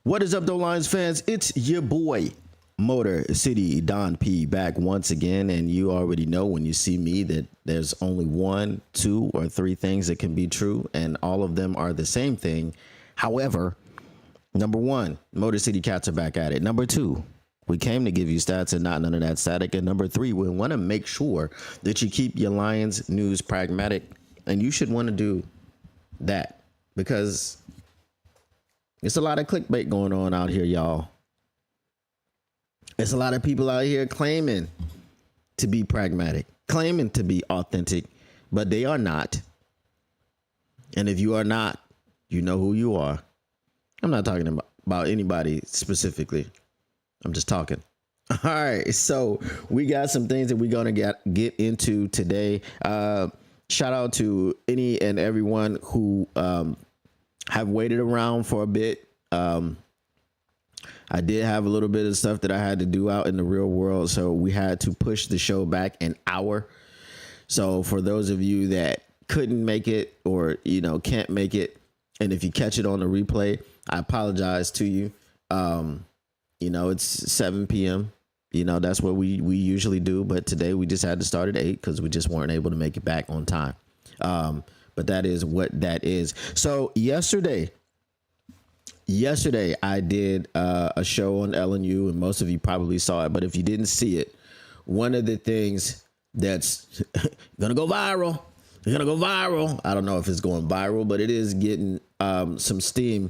What is up, though, Lions fans? It's your boy, Motor City Don P, back once again. And you already know when you see me that there's only one, two, or three things that can be true, and all of them are the same thing. However, number one, Motor City Cats are back at it. Number two, we came to give you stats and not none of that static. And number three, we want to make sure that you keep your Lions news pragmatic, and you should want to do that because it's a lot of clickbait going on out here, y'all. It's a lot of people out here claiming to be pragmatic, claiming to be authentic, but they are not. And if you are not, you know who you are. I'm not talking about anybody specifically. I'm just talking. All right, so we got some things that we're gonna get into today. Shout out to any and everyone who have waited around for a bit. I did have a little bit of stuff that I had to do out in the real world, so we had to push the show back an hour. So for those of you that couldn't make it or can't make it, and if you catch it on the replay, I apologize to you. It's 7 p.m. That's what we usually do, but today we just had to start at 8 because we just weren't able to make it back on time. But that is what that is. So yesterday I did a show on LNU, and most of you probably saw it. But if you didn't see it, one of the things that's gonna go viral, I don't know if it's going viral, but it is getting some steam.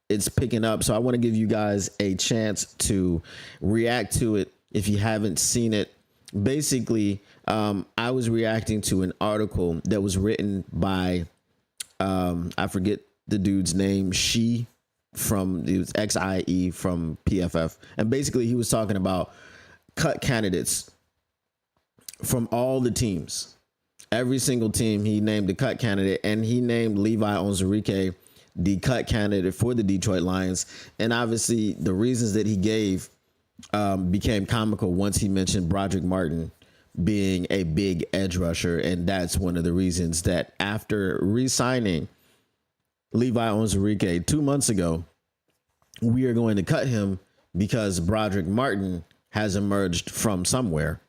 It's picking up. So I want to give you guys a chance to react to it if you haven't seen it. Basically, I was reacting to an article that was written by, I forget the dude's name, it was XIE from PFF. And basically he was talking about cut candidates from all the teams. Every single team, he named a cut candidate, and he named Levi Onwuzurike the cut candidate for the Detroit Lions. And obviously the reasons that he gave became comical once he mentioned Broderick Martin being a big edge rusher. And that's one of the reasons that after re-signing Levi Onwuzurike 2 months ago, we are going to cut him because Broderick Martin has emerged from somewhere.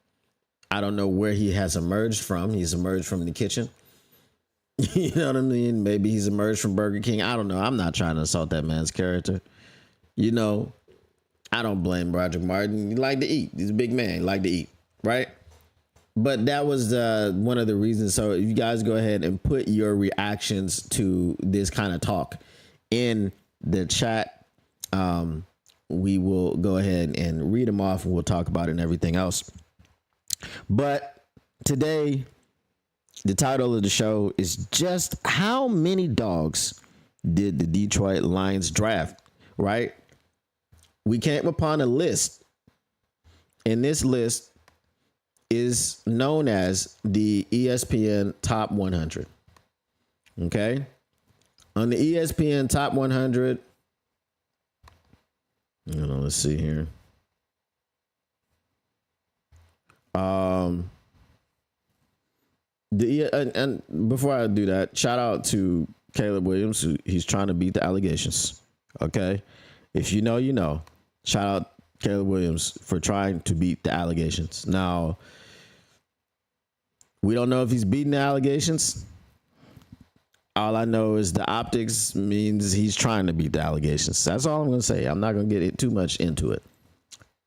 I don't know where he has emerged from. He's emerged from the kitchen. You know what I mean? Maybe he's emerged from Burger King. I don't know. I'm not trying to assault that man's character. I don't blame Broderick Martin. He like to eat. He's a big man. He like to eat, right? But that was one of the reasons. So you guys go ahead and put your reactions to this kind of talk in the chat. We will go ahead and read them off, and we'll talk about it and everything else. But today, the title of the show is just how many dogs did the Detroit Lions draft, right? We came upon a list, and this list is known as the ESPN Top 100. Okay? On the ESPN Top 100, let's see here. And before I do that, shout out to Caleb Williams. He's trying to beat the allegations. Okay, if you know, you know. Shout out Caleb Williams for trying to beat the allegations. Now, we don't know if he's beating the allegations. All I know is the optics means he's trying to beat the allegations. That's all I'm going to say. I'm not going to get too much into it.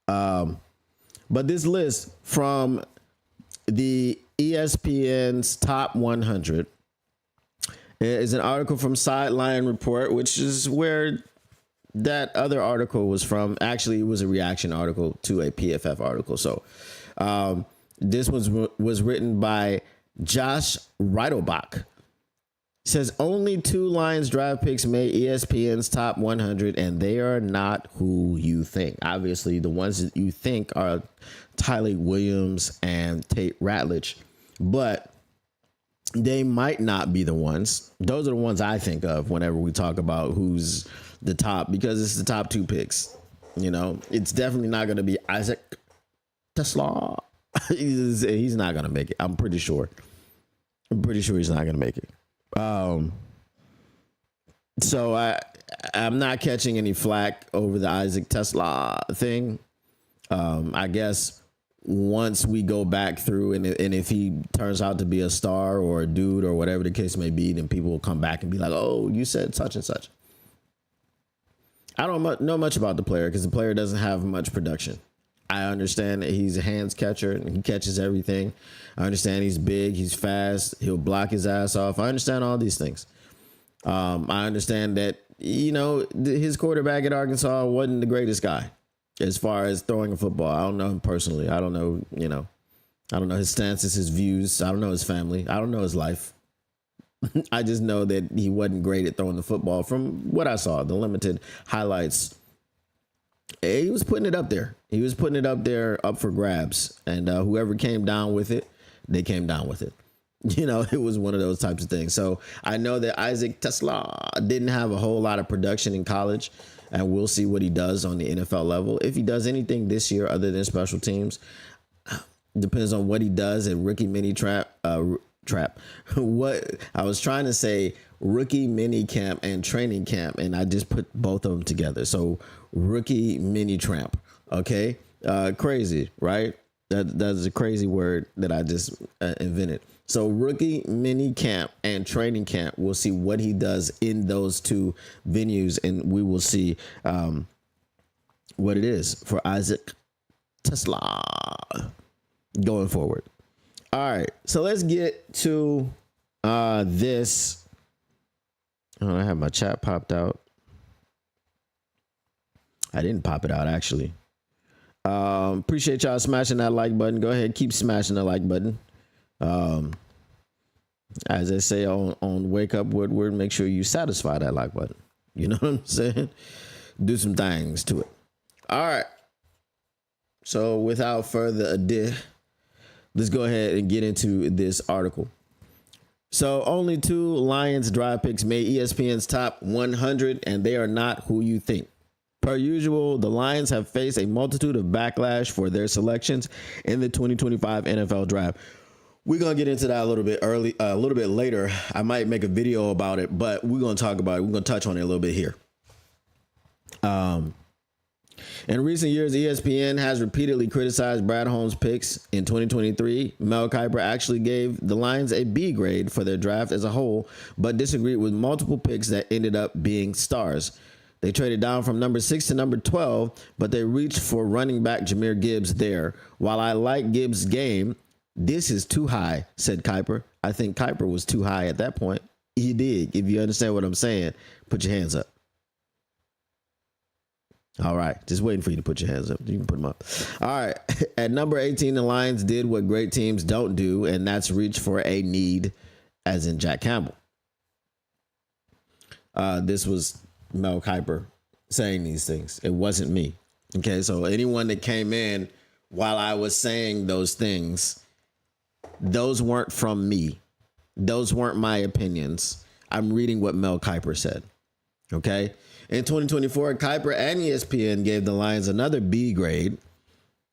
But this list from the ESPN's Top 100 is an article from Sideline Report, which is where that other article was from. Actually, it was a reaction article to a PFF article. So this was written by Josh Reitelbach. Says only 2 Lions draft picks made ESPN's Top 100, and they are not who you think. Obviously, the ones that you think are Tyler Williams and Tate Ratledge, but they might not be the ones. Those are the ones I think of whenever we talk about who's the top, because it's the top 2 picks. It's definitely not going to be Isaac Tesla. He's not going to make it. I'm pretty sure he's not going to make it. So I'm not catching any flack over the Isaac Tesla thing. I guess once we go back through and if he turns out to be a star or a dude or whatever the case may be, then people will come back and be like, oh, you said such and such. I don't know much about the player because the player doesn't have much production. I understand that he's a hands catcher and he catches everything. I understand he's big, he's fast, he'll block his ass off. I understand all these things. I understand that, his quarterback at Arkansas wasn't the greatest guy as far as throwing a football. I don't know him personally. I don't know, I don't know his stances, his views. I don't know his family. I don't know his life. I just know that he wasn't great at throwing the football from what I saw, the limited highlights. He was putting it up there. He was putting it up there up for grabs. And whoever came down with it, they came down with it. It was one of those types of things. So I know that Isaac Tesla didn't have a whole lot of production in college, and we'll see what he does on the NFL level. If he does anything this year other than special teams, depends on what he does at rookie mini trap. What I was trying to say, rookie mini camp and training camp, and I just put both of them together. So rookie mini tramp. Okay. Crazy, right? That's a crazy word that I just invented. So rookie mini camp and training camp, we'll see what he does in those two venues, and we will see what it is for Isaac Tesla going forward. All right, so let's get to this. Oh, I have my chat popped out. I didn't pop it out, actually. Appreciate y'all smashing that like button. Go ahead, keep smashing the like button. As I say on Wake Up Woodward, make sure you satisfy that like button. You know what I'm saying? Do some things to it. All right. So without further ado, let's go ahead and get into this article. So only 2 Lions draft picks made ESPN's top 100, and they are not who you think. Per usual, the Lions have faced a multitude of backlash for their selections in the 2025 NFL draft. We're going to get into that a little bit later. I might make a video about it, but we're going to talk about it. We're going to touch on it a little bit here. In recent years, ESPN has repeatedly criticized Brad Holmes' picks. In 2023, Mel Kiper actually gave the Lions a B grade for their draft as a whole, but disagreed with multiple picks that ended up being stars. They traded down from number 6 to number 12, but they reached for running back Jahmyr Gibbs there. While I like Gibbs' game, this is too high, said Kiper. I think Kiper was too high at that point. He did. If you understand what I'm saying, put your hands up. All right. Just waiting for you to put your hands up. You can put them up. All right. At number 18, the Lions did what great teams don't do, and that's reach for a need, as in Jack Campbell. This was Mel Kiper saying these things. It wasn't me. Okay. So anyone that came in while I was saying those things, those weren't from me. Those weren't my opinions. I'm reading what Mel Kiper said. Okay. In 2024, Kiper and ESPN gave the Lions another B grade.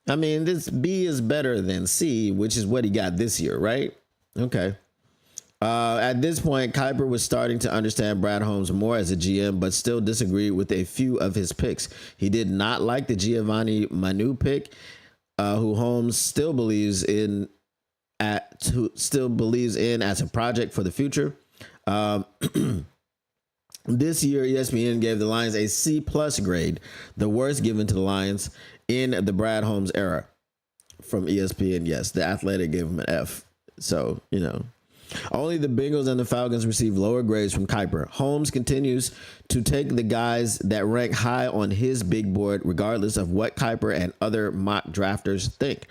I mean, this B is better than C, which is what he got this year, right? Okay. At this point, Kiper was starting to understand Brad Holmes more as a GM, but still disagreed with a few of his picks. He did not like the Giovanni Manu pick, who Holmes still believes in as a project for the future. This year, ESPN gave the Lions a C+ grade, the worst given to the Lions in the Brad Holmes era. From ESPN, yes, The Athletic gave him an F. So, only the Bengals and the Falcons received lower grades from Kiper. Holmes continues to take the guys that rank high on his big board, regardless of what Kiper and other mock drafters think.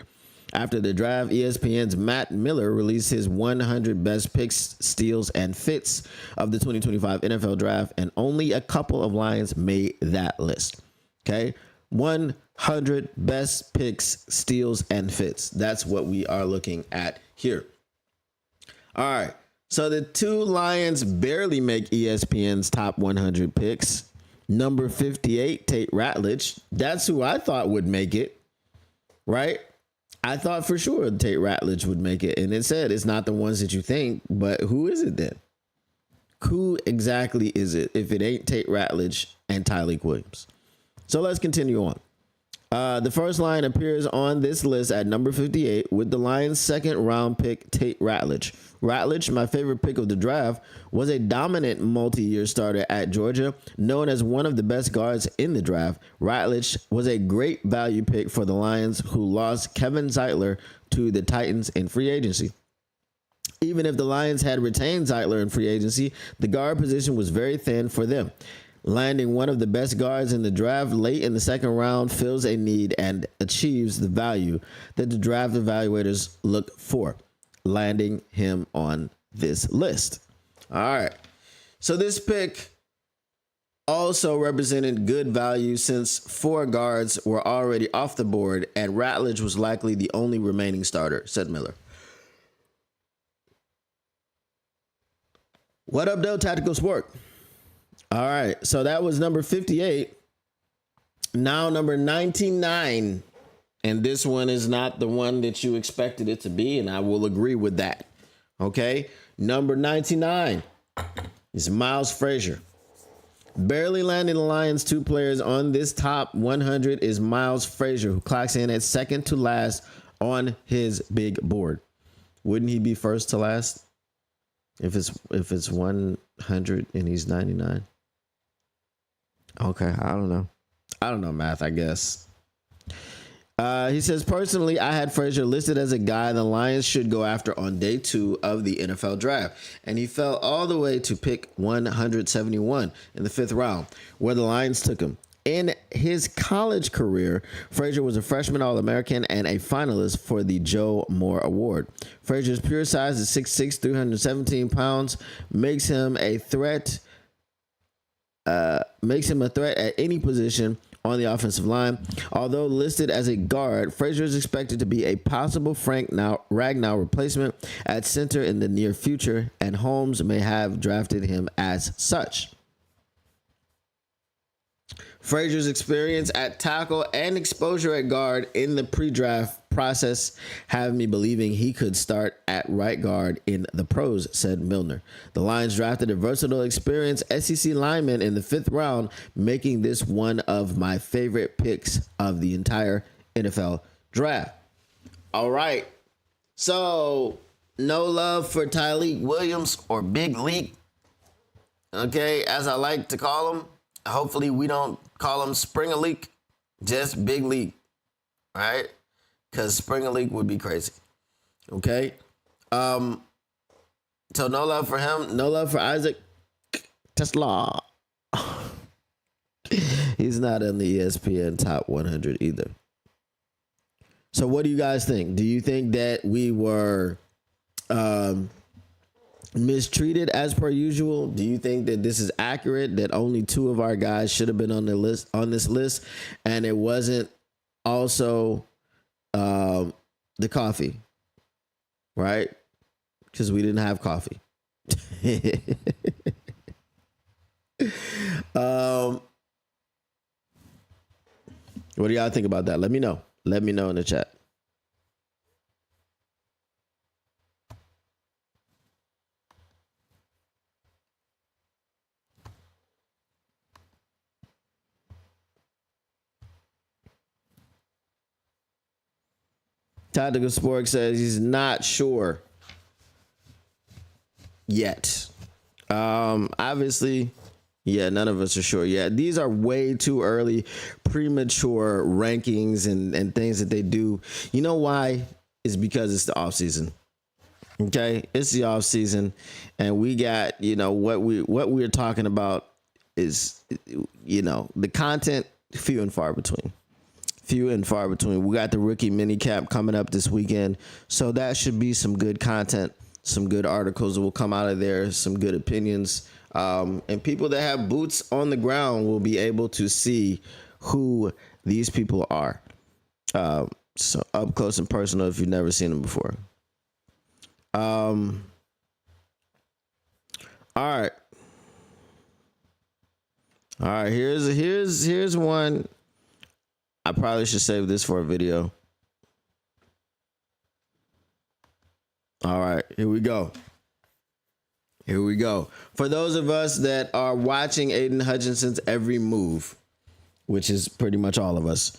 After the draft, ESPN's Matt Miller released his 100 best picks, steals, and fits of the 2025 NFL draft, and only a couple of Lions made that list. Okay, 100 best picks, steals, and fits. That's what we are looking at here. All right, so the 2 Lions barely make ESPN's top 100 picks. Number 58, Tate Ratledge. That's who I thought would make it, right? I thought for sure Tate Ratledge would make it, and it said it's not the ones that you think, but who is it then? Who exactly is it if it ain't Tate Ratledge and Tyleek Williams? So let's continue on. The first Lion appears on this list at number 58 with the Lions' second round pick, Tate Ratledge. Ratledge, my favorite pick of the draft, was a dominant multi-year starter at Georgia, known as one of the best guards in the draft. Ratledge was a great value pick for the Lions, who lost Kevin Zeitler to the Titans in free agency. Even if the Lions had retained Zeitler in free agency, the guard position was very thin for them. Landing one of the best guards in the draft late in the second round fills a need and achieves the value that the draft evaluators look for, landing him on this list. All right. So this pick also represented good value since 4 guards were already off the board and Ratledge was likely the only remaining starter, said Miller. What up, though, Tactical Sport? All right, so that was number 58. Now number 99. And this one is not the one that you expected it to be, and I will agree with that. Okay, number 99 is Miles Frazier. Barely landing the Lions' 2 players on this top 100 is Miles Frazier, who clocks in at second to last on his big board. Wouldn't he be first to last if it's 100 and he's 99? Okay, I don't know math, I guess. He says, personally, I had Frazier listed as a guy the Lions should go after on day 2 of the NFL draft, and he fell all the way to pick 171 in the 5th round, where the Lions took him. In his college career, Frazier was a freshman All-American and a finalist for the Joe Moore Award. Frazier's pure size is 6'6", 317 pounds, makes him a threat at any position on the offensive line. Although listed as a guard, Frazier is expected to be a possible Frank Ragnow replacement at center in the near future, and Holmes may have drafted him as such. Frazier's experience at tackle and exposure at guard in the pre-draft process have me believing he could start at right guard in the pros, said Milner. The Lions drafted a versatile, experienced SEC lineman in the 5th round, making this one of my favorite picks of the entire NFL draft. All right. So, no love for Tyleek Williams, or Big Leak. Okay, as I like to call him. Hopefully we don't call him Spring a Leak, just Big Leak, all right? Because Spring a Leak would be crazy, okay? So no love for him, no love for Isaac Tesla. He's not in the ESPN top 100 either. So what do you guys think? Do you think that we were mistreated as per usual? Do you think that this is accurate, that only 2 of our guys should have been on this list, and it wasn't also the coffee, right? Because we didn't have coffee. What do y'all think about that? Let me know in the chat. Tactical Sport says he's not sure yet. Obviously, yeah, none of us are sure yet. These are way too early, premature rankings and things that they do. You know why? It's because it's the off season. Okay, it's the off season, and we got, what we're talking about is, the content few and far between. We got the rookie mini camp coming up this weekend, so that should be some good content, some good articles that will come out of there, some good opinions, and people that have boots on the ground will be able to see who these people are, so up close and personal if you've never seen them before. All right. Here's one. I probably should save this for a video. All right, here we go. Here we go. For those of us that are watching Aiden Hutchinson's every move, which is pretty much all of us,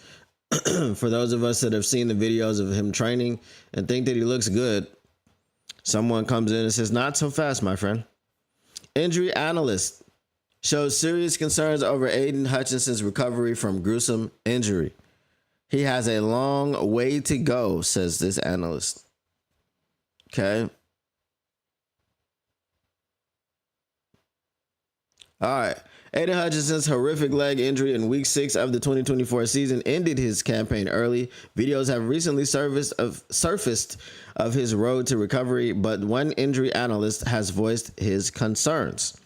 for those of us that have seen the videos of him training and think that he looks good, someone comes in and says, not so fast, my friend. Injury analyst shows serious concerns over Aiden Hutchinson's recovery from gruesome injury. He has a long way to go, says this analyst. Okay. All right. Aiden Hutchinson's horrific leg injury in week 6 of the 2024 season ended his campaign early. Videos have recently surfaced of his road to recovery, but one injury analyst has voiced his concerns.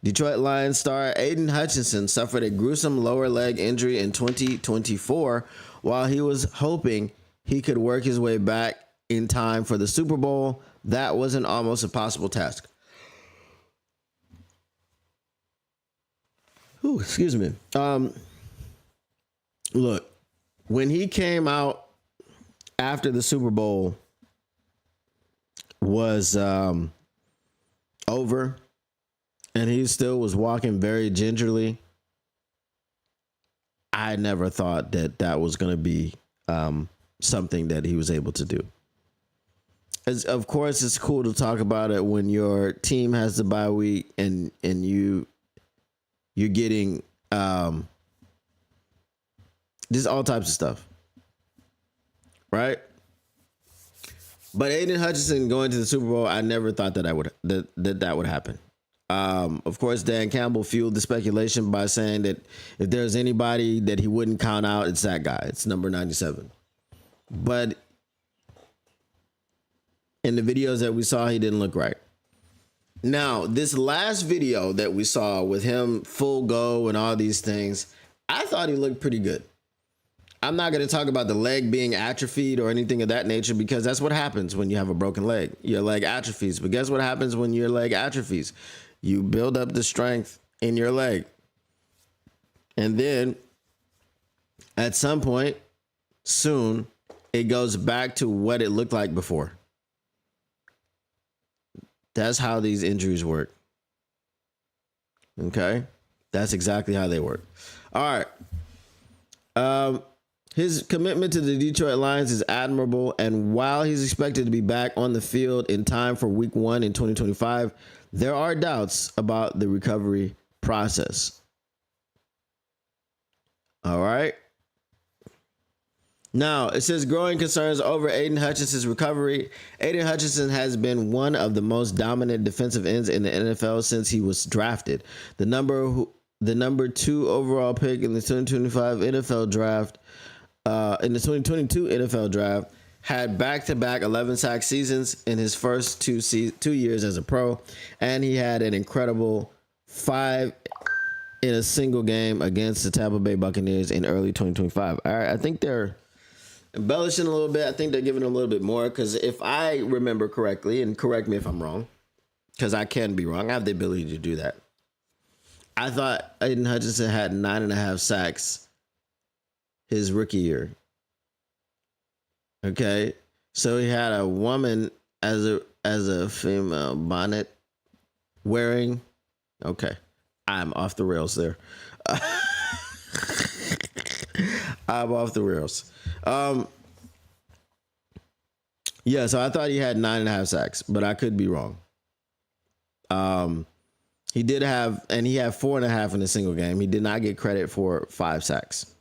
Detroit Lions star Aiden Hutchinson suffered a gruesome lower leg injury in 2024 while he was hoping he could work his way back in time for the Super Bowl. That was an almost impossible task. Ooh, excuse me. Look, when he came out after the Super Bowl was over and he still was walking very gingerly, I never thought that that was going to be something that he was able to do. Of course, it's cool to talk about it when your team has the bye week and you're getting just all types of stuff, right? But Aiden Hutchinson going to the Super Bowl, I never thought that that would happen. Of course, Dan Campbell fueled the speculation by saying that if there's anybody that he wouldn't count out, it's that guy. It's number 97. But in the videos that we saw, he didn't look right. Now, this last video that we saw with him full go and all these things, I thought he looked pretty good. I'm not going to talk about the leg being atrophied or anything of that nature because that's what happens when you have a broken leg. Your leg atrophies. But guess what happens when your leg atrophies? You build up the strength in your leg. And then at some point soon, it goes back to what it looked like before. That's how these injuries work. Okay? That's exactly how they work. All right. His commitment to the Detroit Lions is admirable, and while he's expected to be back on the field in time for week 1 in 2025, there are doubts about the recovery process. All right. Now, it says growing concerns over Aiden Hutchinson's recovery. Aiden Hutchinson has been one of the most dominant defensive ends in the NFL since he was drafted. The number 2 overall pick in the 2025 NFL draft, in the 2022 NFL draft, had back-to-back 11 sack seasons in his first 2 years as a pro, and he had an incredible 5 in a single game against the Tampa Bay Buccaneers in early 2025. All right, I think they're embellishing a little bit. I think they're giving him a little bit more because if I remember correctly, and correct me if I'm wrong, because I can be wrong, I have the ability to do that. I thought Aiden Hutchinson had 9.5 sacks his rookie year. Okay, so he had a woman as a female bonnet wearing. Okay, I'm off the rails there. I'm off the rails. Yeah, so I thought he had 9.5 sacks, but I could be wrong. He did have, and he had 4.5 in a single game. He did not get credit for 5 sacks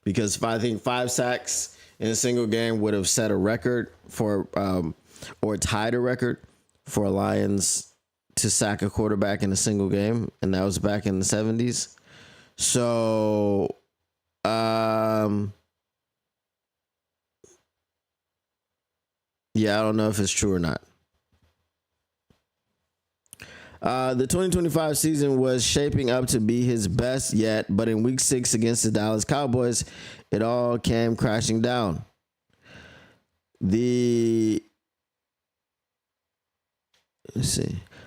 because I think 5 sacks in a single game would have set a record for, or tied a record for Lions to sack a quarterback in a single game, and that was back in the 70s. So, yeah, I don't know if it's true or not. The 2025 season was shaping up to be his best yet, but in week 6 against the Dallas Cowboys, it all came crashing down.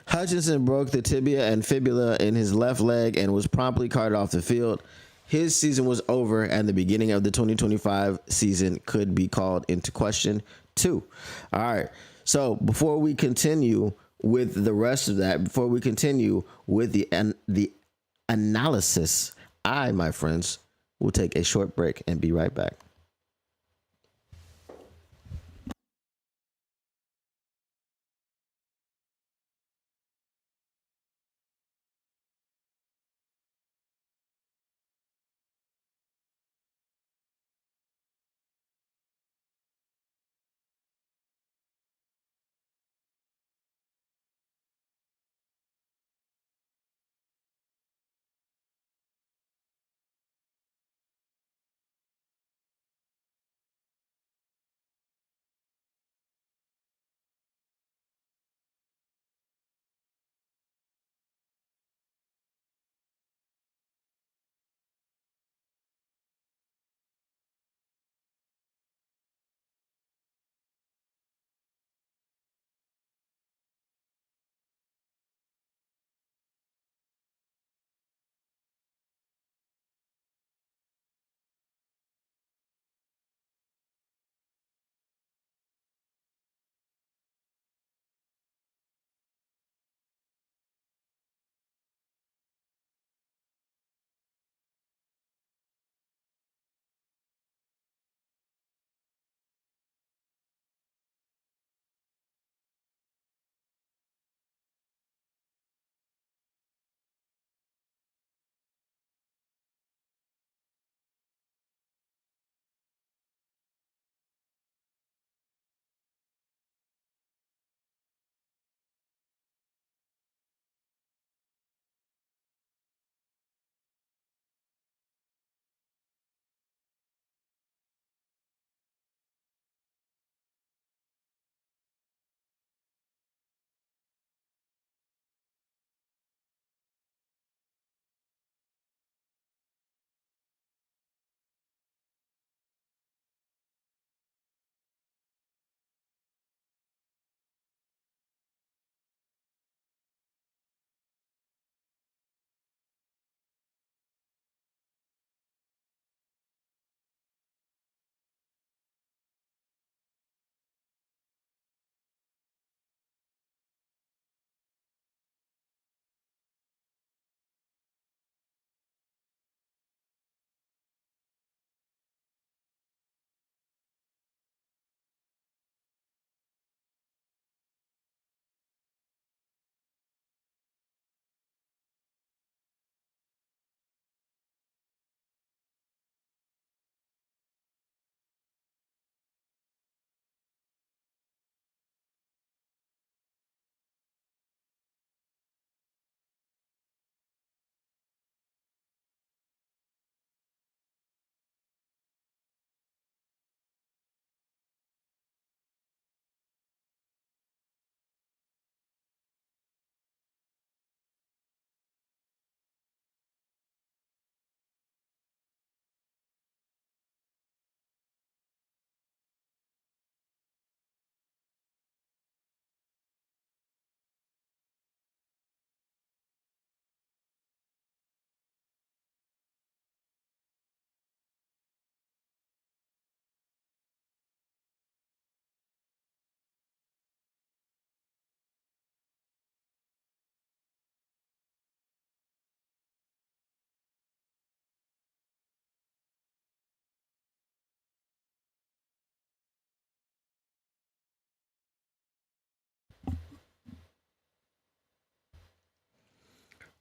Hutchinson broke the tibia and fibula in his left leg and was promptly carted off the field. His season was over, and the beginning of the 2025 season could be called into question too. All right. So before we continue, with the rest of that, before we continue with the analysis, I, my friends, will take a short break and be right back.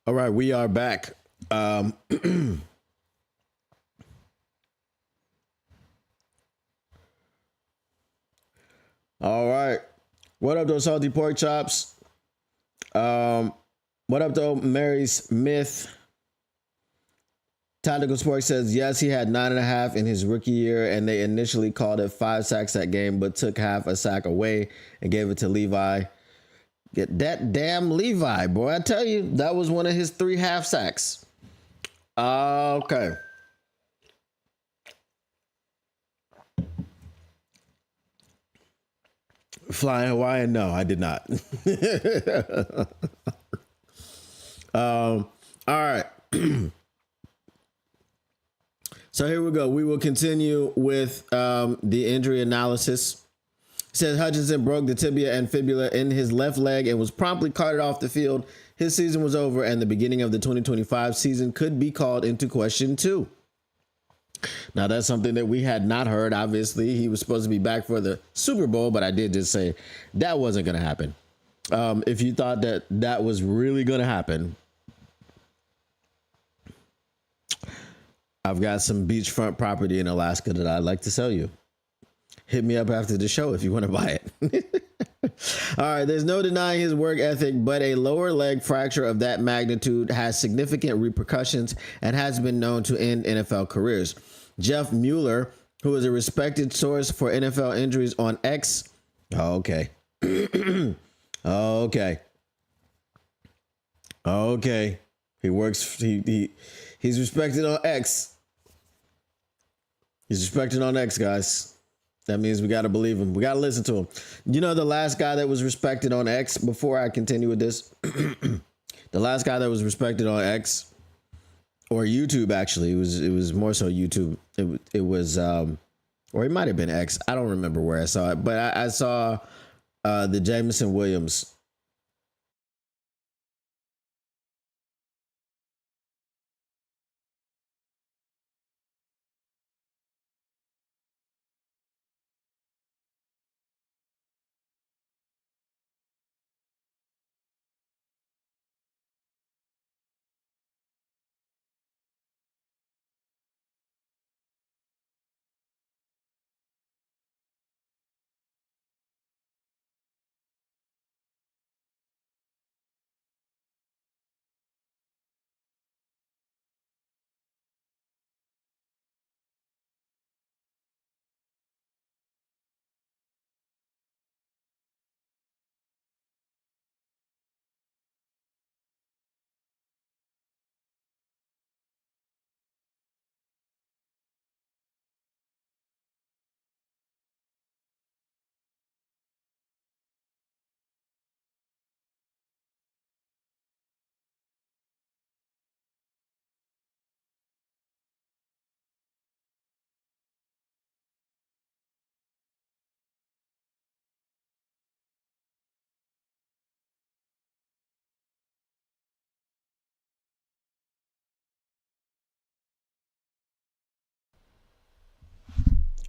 All right, we are back. All right. What up, those salty pork chops? Um, what up, though, Mary Smith? Tactical Sports says, yes, he had 9.5 in his rookie year, and they initially called it 5 sacks that game, but took half a sack away and gave it to Levi. Get that damn Levi, boy. I tell you, that was one of his 3 half sacks. Okay. Flying Hawaiian? No, I did not. All right. So here we go. We will continue with the injury analysis. Says Hutchinson broke the tibia and fibula in his left leg and was promptly carted off the field. His season was over, and the beginning of the 2025 season could be called into question too. Now, that's something that we had not heard. Obviously, he was supposed to be back for the Super Bowl, but I did just say that wasn't going to happen. If you thought that that was really going to happen, I've got some beachfront property in Alaska that I'd like to sell you. Hit me up after the show if you want to buy it. All right, there's no denying his work ethic, but a lower leg fracture of that magnitude has significant repercussions and has been known to end NFL careers. Jeff Mueller, who is a respected source for NFL injuries on X. Oh, okay. Okay. He works. He's respected on X. He's respected on X, guys. That means we got to believe him. We got to listen to him. You know, the last guy that was respected on X, before I continue with this, the last guy that was respected on X or YouTube, actually, it was more so YouTube. It was, or it might have been X. I don't remember where I saw it, but I saw the Jameson Williams.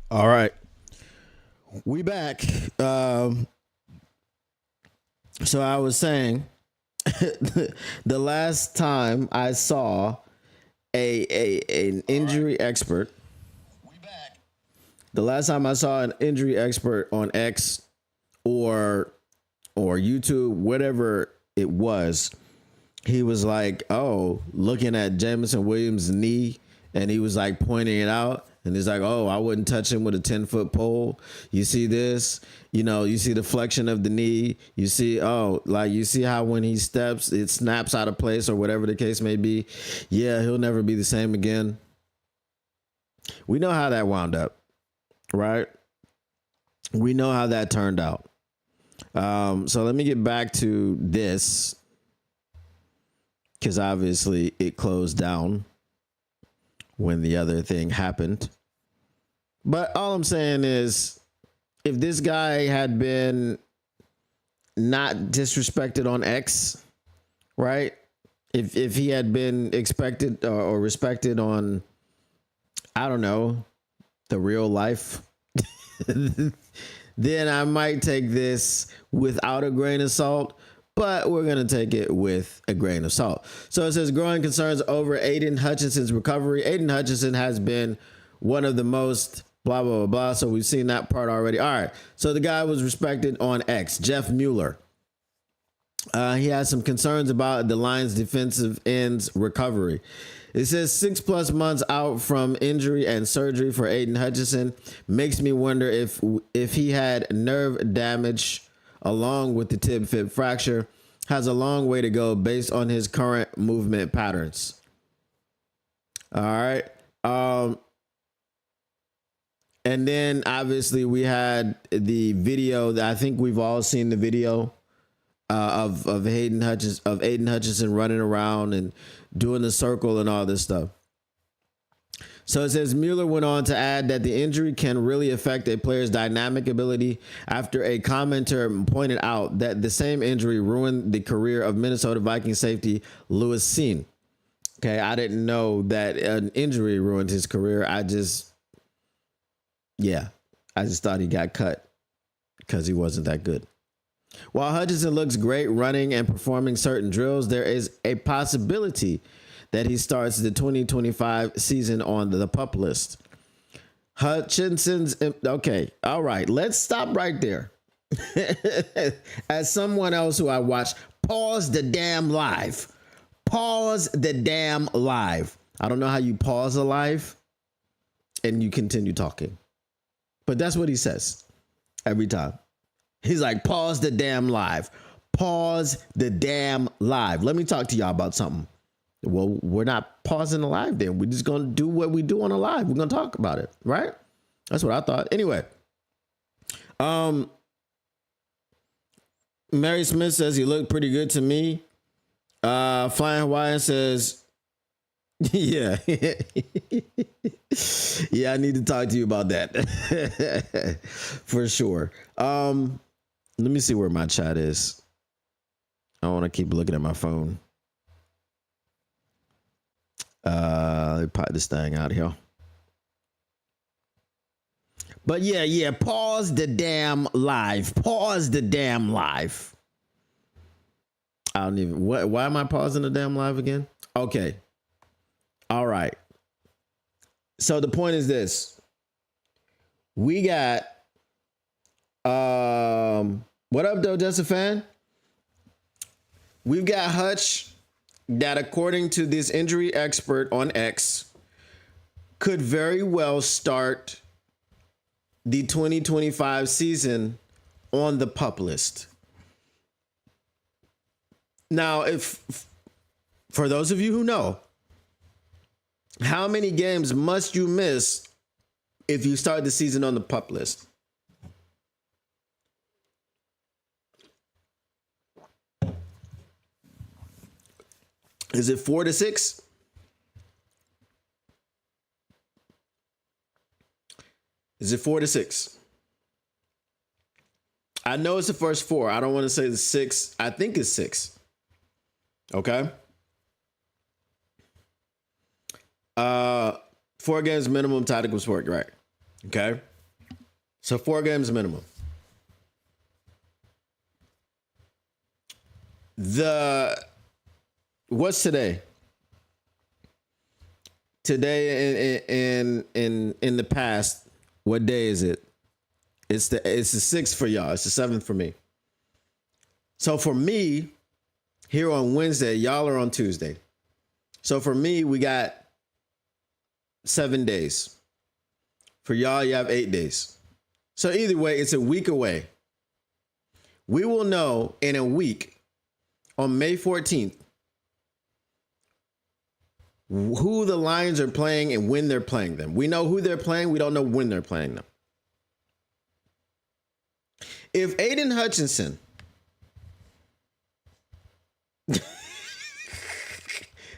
All right. We back. So I was saying the last time I saw an injury expert, the last time I saw an injury expert on X or YouTube, whatever it was, he was like, "Oh, looking at Jameson Williams' knee," and he was like pointing it out. And he's like, "Oh, I wouldn't touch him with a 10-foot pole. You see this? You know, you see the flexion of the knee. You see, you see how when he steps, it snaps out of place or whatever the case may be. Yeah, he'll never be the same again." We know how that wound up, right? We know how that turned out. So let me get back to this, because obviously it closed down when the other thing happened. But all I'm saying is, if this guy had been not disrespected on X, right? If he had been expected or respected on, I don't know, the real life, then I might take this without a grain of salt. But we're going to take it with a grain of salt. So it says growing concerns over Aiden Hutchinson's recovery. Aiden Hutchinson has been one of the most blah, blah, blah, blah. So we've seen that part already. All right. So the guy was respected on X, Jeff Mueller. He has some concerns about the Lions defensive end's recovery. It says 6+ months out from injury and surgery for Aiden Hutchinson. Makes me wonder if he had nerve damage along with the tib fib fracture. Has a long way to go based on his current movement patterns. All right. And then obviously we had the video that I think we've all seen the video of Aiden Hutchinson running around and doing the circle and all this stuff. So it says Mueller went on to add that the injury can really affect a player's dynamic ability after a commenter pointed out that the same injury ruined the career of Minnesota Vikings safety Louis Cine. Okay, I didn't know that an injury ruined his career. I just thought he got cut because he wasn't that good. While Hutchinson looks great running and performing certain drills, there is a possibility that he starts the 2025 season on the PUP list. Hutchinson's, okay, all right, let's stop right there. As someone else who I watched, pause the damn live. Pause the damn live. I don't know how you pause a live and you continue talking, but that's what he says every time. He's like, pause the damn live. Pause the damn live. Let me talk to y'all about something. Well, we're not pausing the live then. We're just going to do what we do on a live. We're going to talk about it, right? That's what I thought. Anyway, Mary Smith says he looked pretty good to me. Flying Hawaiian says, yeah. Yeah, I need to talk to you about that. For sure. Let me see where my chat is. I want to keep looking at my phone. Let me pop this thing out here. But yeah, pause the damn live. Pause the damn live. I don't even, why am I pausing the damn live again? Okay. All right. So the point is this. We got, what up though, just a fan? We've got Hutch that, according to this injury expert on X, could very well start the 2025 season on the PUP list. Now, for those of you who know, how many games must you miss if you start the season on the PUP list? Is it 4 to 6? Is it 4 to 6? I know it's the first 4. I don't want to say the 6. I think it's 6. Okay. 4 games minimum tactical sport, right? Okay. So 4 games minimum. What's today? Today in the past, what day is it? It's the 6th for y'all. It's the 7th for me. So for me, here on Wednesday, y'all are on Tuesday. So for me, we got 7 days. For y'all, you have 8 days. So either way, it's a week away. We will know in a week on May 14th who the Lions are playing and when they're playing them. We know who they're playing. We don't know when they're playing them. If Aiden Hutchinson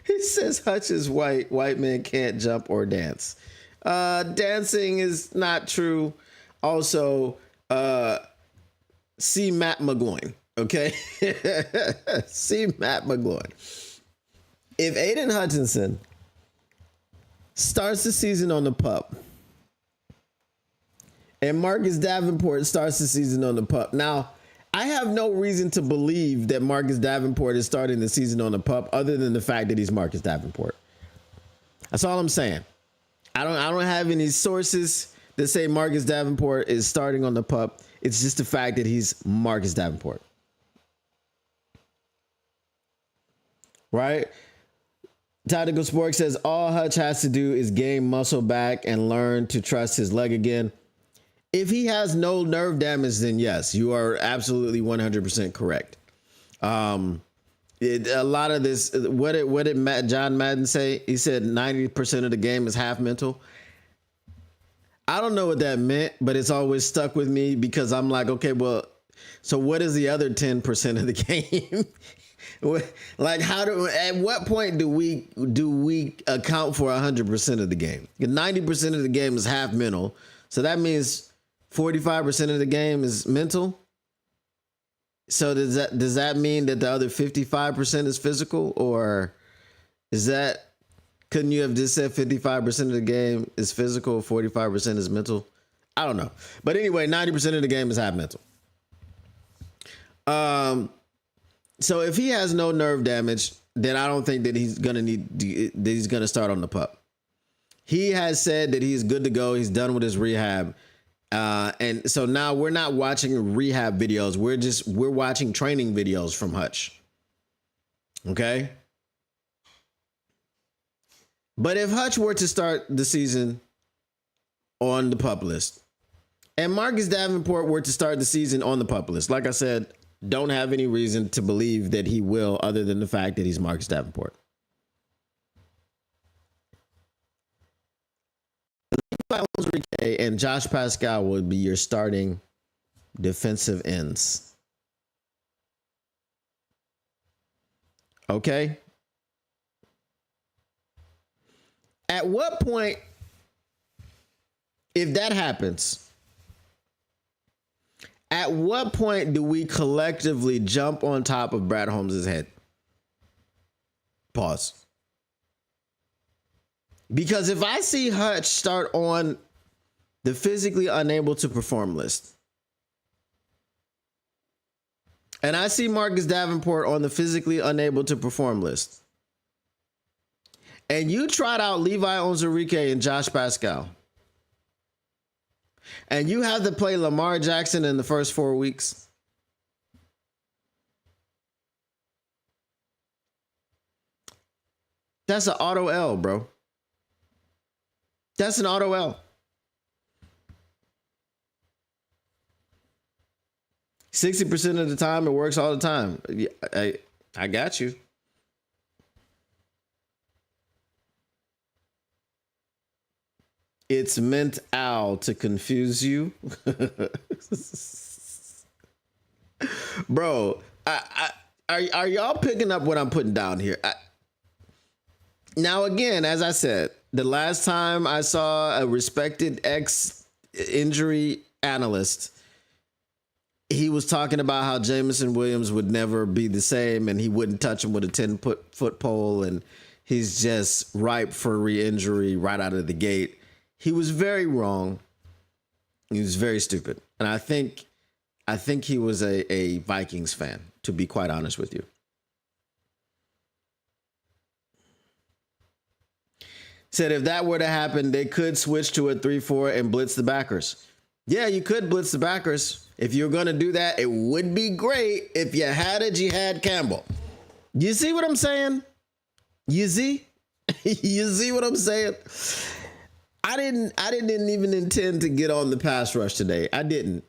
he says Hutch is white. White men can't jump or dance. Dancing is not true. Also, see Matt McGloin. Okay? See Matt McGloin. If Aiden Hutchinson starts the season on the PUP and Marcus Davenport starts the season on the PUP. Now, I have no reason to believe that Marcus Davenport is starting the season on the PUP other than the fact that he's Marcus Davenport. That's all I'm saying. I don't have any sources that say Marcus Davenport is starting on the PUP. It's just the fact that he's Marcus Davenport. Right? Tactical Sports says all Hutch has to do is gain muscle back and learn to trust his leg again. If he has no nerve damage, then yes, you are absolutely 100% correct. A lot of this, what did John Madden say? He said 90% of the game is half mental. I don't know what that meant, but it's always stuck with me because I'm like, okay, well, So what is the other 10% of the game? Like, at what point do we account for 100% of the game? 90% of the game is half mental. So that means 45% of the game is mental. So does that mean that the other 55% is physical, or couldn't you have just said 55% of the game is physical, 45% is mental? I don't know. But anyway, 90% of the game is half mental. So if he has no nerve damage, then I don't think that he's gonna start on the PUP. He has said that he's good to go. He's done with his rehab. And so now we're not watching rehab videos. We're watching training videos from Hutch. Okay. But if Hutch were to start the season on the PUP list and Marcus Davenport were to start the season on the PUP list, like I said, don't have any reason to believe that he will, other than the fact that he's Marcus Davenport. And Josh Pascal would be your starting defensive ends. Okay. At what point, if that happens, at what point do we collectively jump on top of Brad Holmes' head? Pause. Because if I see Hutch start on the physically unable to perform list, and I see Marcus Davenport on the physically unable to perform list, and you trot out Levi Onwuzurike and Josh Pascal, and you have to play Lamar Jackson in the first 4 weeks, that's an auto L, bro. That's an auto L. 60% of the time, it works all the time. I got you. It's meant Al to confuse you. Bro, are y'all picking up what I'm putting down here? Now, again, as I said, the last time I saw a respected ex-injury analyst, he was talking about how Jameson Williams would never be the same and he wouldn't touch him with a 10-foot pole and he's just ripe for re-injury right out of the gate. He was very wrong. He was very stupid. And I think he was a Vikings fan, to be quite honest with you. Said if that were to happen, they could switch to a 3-4 and blitz the backers. Yeah, you could blitz the backers. If you're going to do that, it would be great if you had a Jihad Campbell. You see what I'm saying? You see? You see what I'm saying? I didn't even intend to get on the pass rush today. I didn't.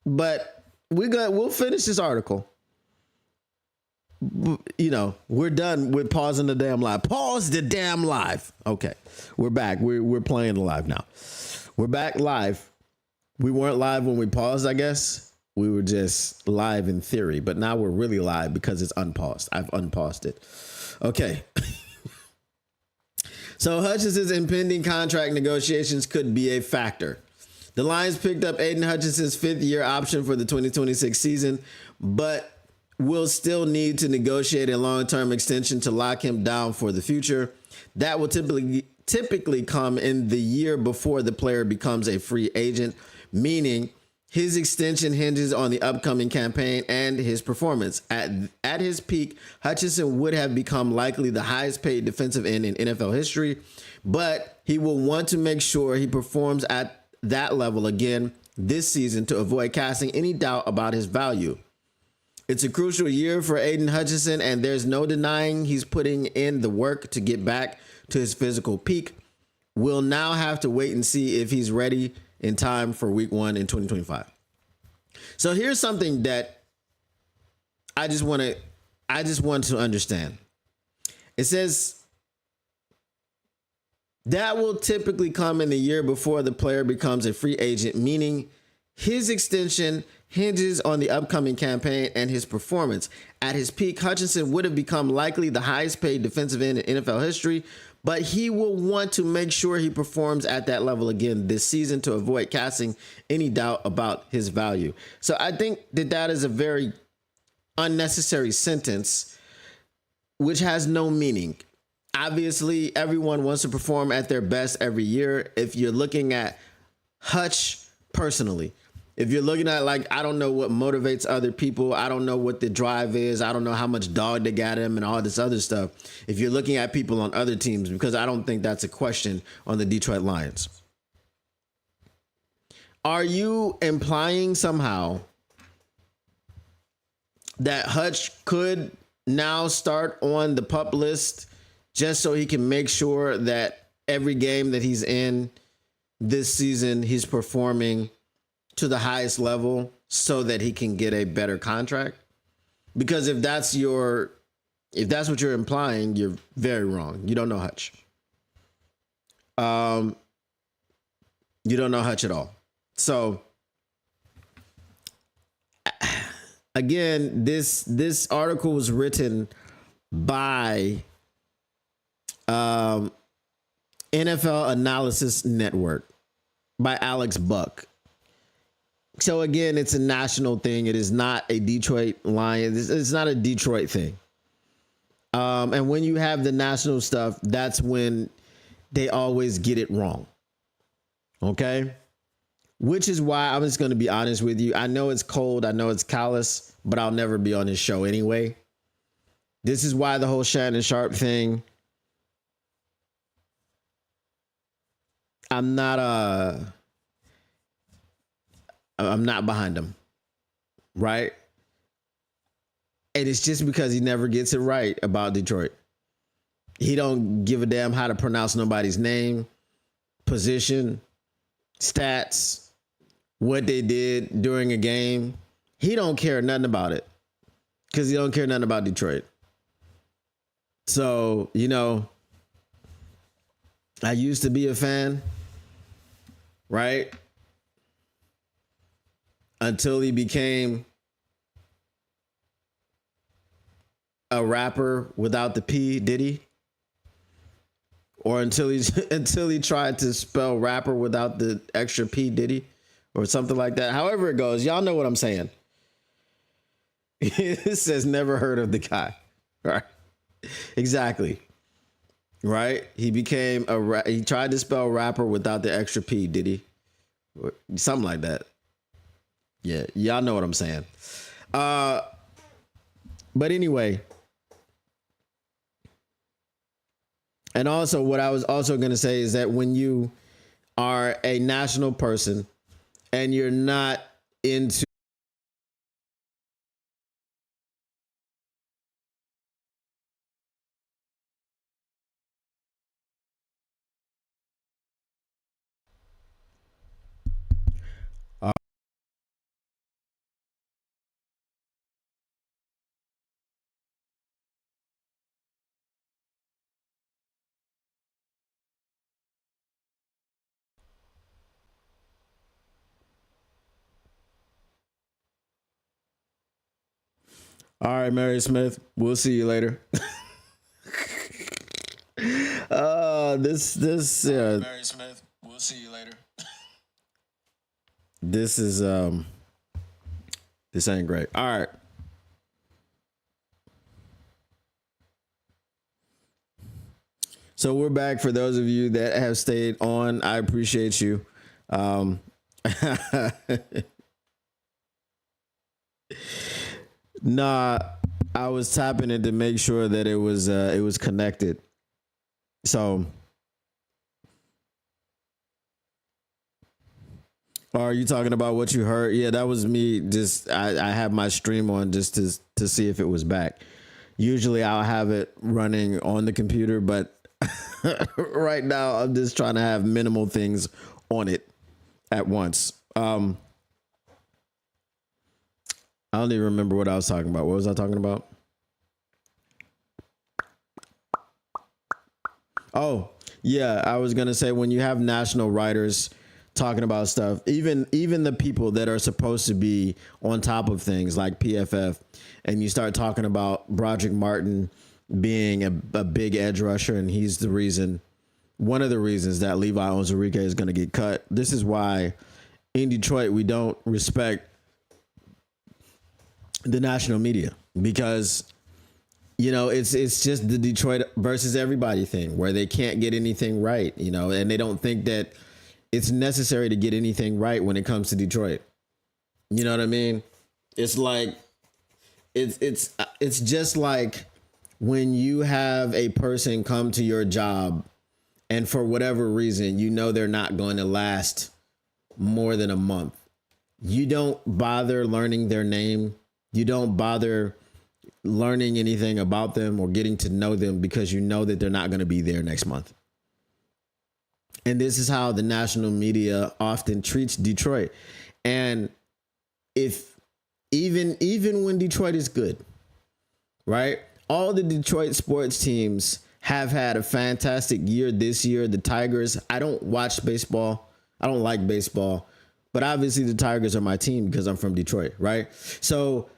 But we'll finish this article. You know, we're done with pausing the damn live. Pause the damn live. Okay, we're back. We're playing live now. We're back live. We weren't live when we paused, I guess. We were just live in theory, but now we're really live because it's unpaused. I've unpaused it. Okay. So Hutchinson's impending contract negotiations could be a factor. The Lions picked up Aiden Hutchinson's 5th-year option for the 2026 season, but will still need to negotiate a long-term extension to lock him down for the future. That will typically come in the year before the player becomes a free agent, meaning his extension hinges on the upcoming campaign and his performance. At his peak, Hutchinson would have become likely the highest paid defensive end in NFL history, but he will want to make sure he performs at that level again this season to avoid casting any doubt about his value. It's a crucial year for Aiden Hutchinson, and there's no denying he's putting in the work to get back to his physical peak. We'll now have to wait and see if he's ready in time for week 1 in 2025. So here's something that I just want to understand. It says that will typically come in the year before the player becomes a free agent, meaning his extension hinges on the upcoming campaign and his performance. At his peak, Hutchinson would have become likely the highest paid defensive end in NFL history, but he will want to make sure he performs at that level again this season to avoid casting any doubt about his value. So I think that is a very unnecessary sentence, which has no meaning. Obviously, everyone wants to perform at their best every year. If you're looking at Hutch personally, if you're looking at, like, I don't know what motivates other people. I don't know what the drive is. I don't know how much dog they got him and all this other stuff. If you're looking at people on other teams, because I don't think that's a question on the Detroit Lions. Are you implying somehow that Hutch could now start on the PUP list just so he can make sure that every game that he's in this season, he's performing to the highest level so that he can get a better contract? Because if that's what you're implying, you're very wrong. You don't know Hutch. You don't know Hutch at all. So again, this article was written by NFL Analysis Network by Alex Buck. So again, it's a national thing. It is not a Detroit Lions. It's not a Detroit thing. And when you have the national stuff, that's when they always get it wrong. Okay? Which is why I'm just going to be honest with you. I know it's cold. I know it's callous, but I'll never be on this show anyway. This is why the whole Shannon Sharp thing, I'm not behind him, right? And it's just because he never gets it right about Detroit. He don't give a damn how to pronounce nobody's name, position, stats, what they did during a game. He don't care nothing about it because he don't care nothing about Detroit. So, I used to be a fan, right? Until he became a rapper without the P, did he? Or until he tried to spell rapper without the extra P, did he? Or something like that. However it goes, y'all know what I'm saying. It says never heard of the guy. Right? Exactly. Right? He became he tried to spell rapper without the extra P, did he? Or something like that. Yeah, y'all know what I'm saying. But anyway. And also, what I was also going to say is that when you are a national person and you're not into all right, Mary Smith, we'll see you later. Mary Smith, we'll see you later. This ain't great. All right. So we're back. For those of you that have stayed on, I appreciate you. Nah, I was tapping it to make sure that it was connected. So, are you talking about what you heard? Yeah, that was me. Just I have my stream on just to see if it was back. Usually I'll have it running on the computer, but right now I'm just trying to have minimal things on it at once. I don't even remember what I was talking about. What was I talking about? Oh, yeah. I was going to say, when you have national writers talking about stuff. Even the people that are supposed to be on top of things like PFF, and you start talking about Broderick Martin being a big edge rusher, and he's the reason, one of the reasons that Levi Onwuzurike is going to get cut. This is why in Detroit we don't respect the national media, because it's just the Detroit versus everybody thing where they can't get anything right, and they don't think that it's necessary to get anything right when it comes to Detroit. You know what I mean? It's like it's just like when you have a person come to your job and for whatever reason, they're not going to last more than a month. You don't bother learning their name. You don't bother learning anything about them or getting to know them because you know that they're not going to be there next month. And this is how the national media often treats Detroit. And if even when Detroit is good, right? All the Detroit sports teams have had a fantastic year this year. The Tigers, I don't watch baseball. I don't like baseball, but obviously the Tigers are my team because I'm from Detroit, right? So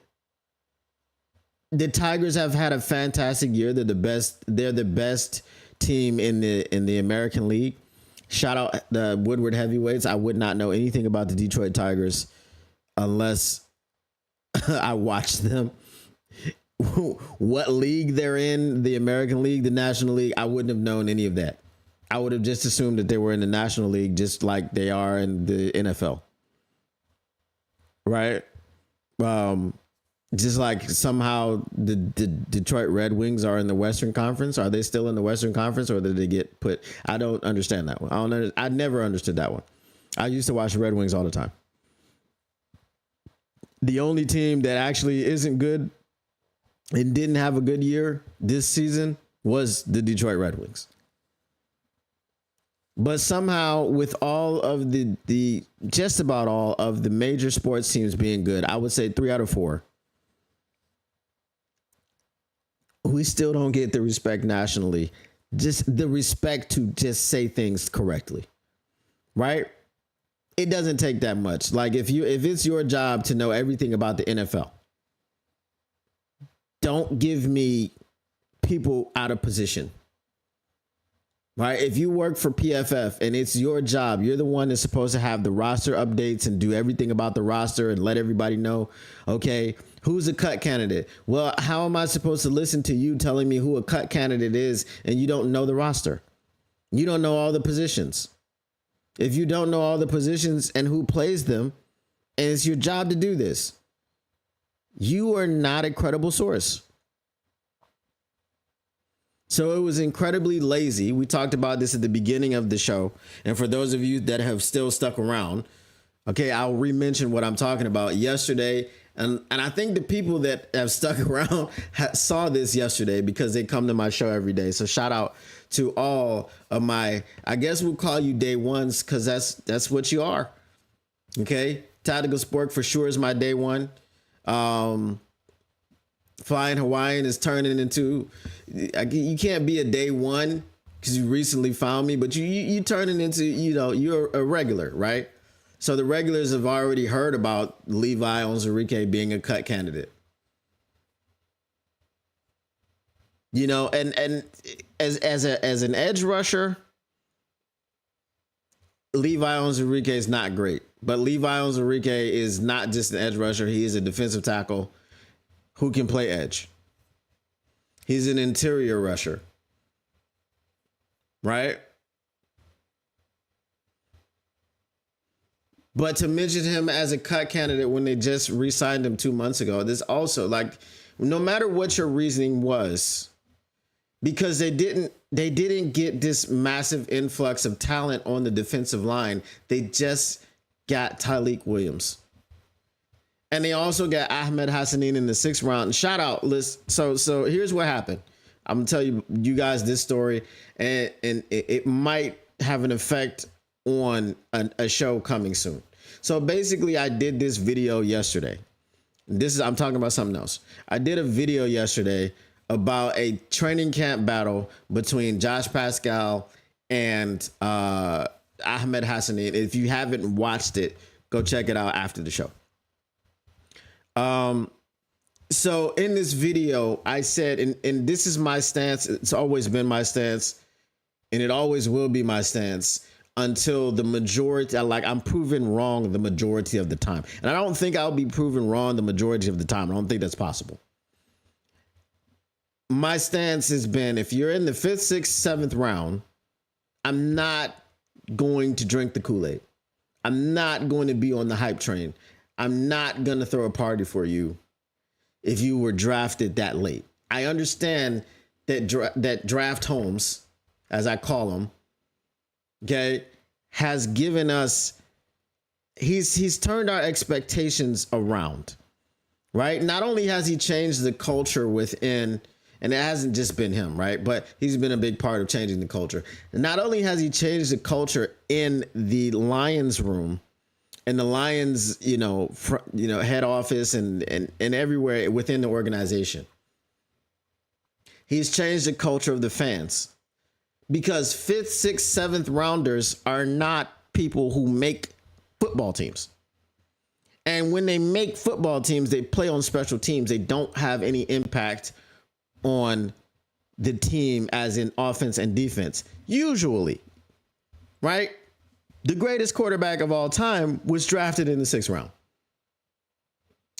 the Tigers have had a fantastic year. They're the best. They're the best team in the American League. Shout out the Woodward Heavyweights. I would not know anything about the Detroit Tigers unless I watched them. What league they're in, the American League, the National League, I wouldn't have known any of that. I would have just assumed that they were in the National League just like they are in the NFL. Right? Just like somehow the Detroit Red Wings are in the Western Conference. Are they still in the Western Conference, or did they get put? I don't understand that one. I never understood that one. I used to watch the Red Wings all the time. The only team that actually isn't good and didn't have a good year this season was the Detroit Red Wings. But somehow, with all of the just about all of the major sports teams being good, I would say 3 out of 4. We still don't get the respect nationally, just the respect to just say things correctly, right? It doesn't take that much. Like if it's your job to know everything about the NFL, don't give me people out of position, right? If you work for PFF and it's your job, you're the one that's supposed to have the roster updates and do everything about the roster and let everybody know, okay, who's a cut candidate? Well, how am I supposed to listen to you telling me who a cut candidate is and you don't know the roster? You don't know all the positions. If you don't know all the positions and who plays them, and it's your job to do this, you are not a credible source. So it was incredibly lazy. We talked about this at the beginning of the show. And for those of you that have still stuck around, okay, I'll re-mention what I'm talking about yesterday. And I think the people that have stuck around saw this yesterday because they come to my show every day. So shout out to all of my, I guess we'll call you day ones because that's what you are. Okay. Tactical Sport for sure is my day one. Flying Hawaiian is turning into, you can't be a day one because you recently found me, but you turning into, you're a regular, right? So the regulars have already heard about Levi Onwuzurike being a cut candidate. And as an edge rusher, Levi Onwuzurike is not great. But Levi Onwuzurike is not just an edge rusher. He is a defensive tackle who can play edge. He's an interior rusher. Right? But to mention him as a cut candidate when they just re-signed him 2 months ago, this also, like, no matter what your reasoning was, because they didn't get this massive influx of talent on the defensive line. They just got Tyleik Williams. And they also got Ahmed Hassanin in the 6th round. And shout out, so here's what happened. I'm gonna tell you guys this story, and it might have an effect on a show coming soon. So basically, I did this video yesterday. I'm talking about something else. I did a video yesterday about a training camp battle between Josh Pascal and Ahmed Hassanin. If you haven't watched it, go check it out after the show. So in this video, I said, and this is my stance. It's always been my stance, and it always will be my stance until the majority, I'm proven wrong the majority of the time. And I don't think I'll be proven wrong the majority of the time. I don't think that's possible. My stance has been, if you're in the 5th, 6th, 7th round, I'm not going to drink the Kool-Aid. I'm not going to be on the hype train. I'm not going to throw a party for you if you were drafted that late. I understand that that draft homes, as I call them, okay, has given us, he's turned our expectations around, right? Not only has he changed the culture within, and it hasn't just been him, right? But he's been a big part of changing the culture. And not only has he changed the culture in the Lions room, and the Lions, head office and everywhere within the organization, he's changed the culture of the fans, because 5th, 6th, 7th rounders are not people who make football teams. And when they make football teams, they play on special teams. They don't have any impact on the team as in offense and defense. Usually, right? The greatest quarterback of all time was drafted in the 6th round.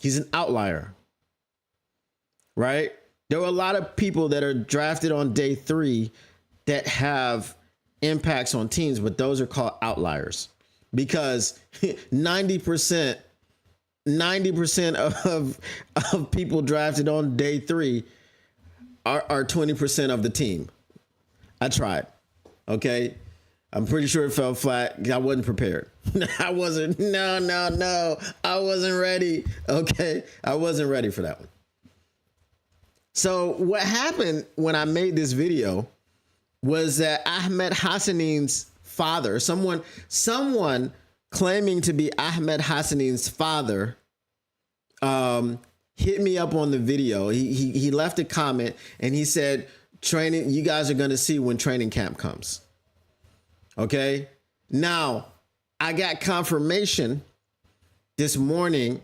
He's an outlier, right? There were a lot of people that are drafted on day 3 that have impacts on teams, but those are called outliers, because 90% of people drafted on day 3 are 20% of the team. I tried. Okay. I'm pretty sure it fell flat. I wasn't prepared. I wasn't ready. Okay. I wasn't ready for that one. So what happened when I made this video was that Ahmed Hassanin's father, someone claiming to be Ahmed Hassanin's father, hit me up on the video. He left a comment and he said, "Training, you guys are going to see when training camp comes." Okay. Now I got confirmation this morning,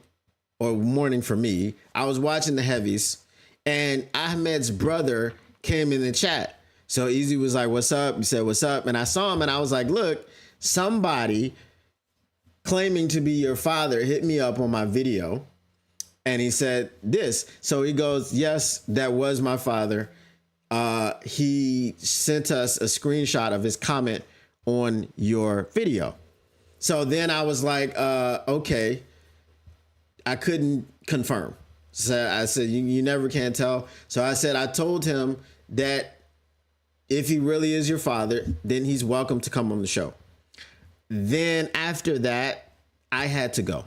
or morning for me. I was watching the heavies and Ahmed's brother came in the chat. So Easy was like, "What's up?" He said, "What's up?" And I saw him and I was like, "Look, somebody claiming to be your father hit me up on my video." And he said this. So he goes, "Yes, that was my father. He sent us a screenshot of his comment on your video." So then I was like, okay. I couldn't confirm. So I said, you never can tell. So I said, I told him that if he really is your father, then he's welcome to come on the show. Then after that, I had to go.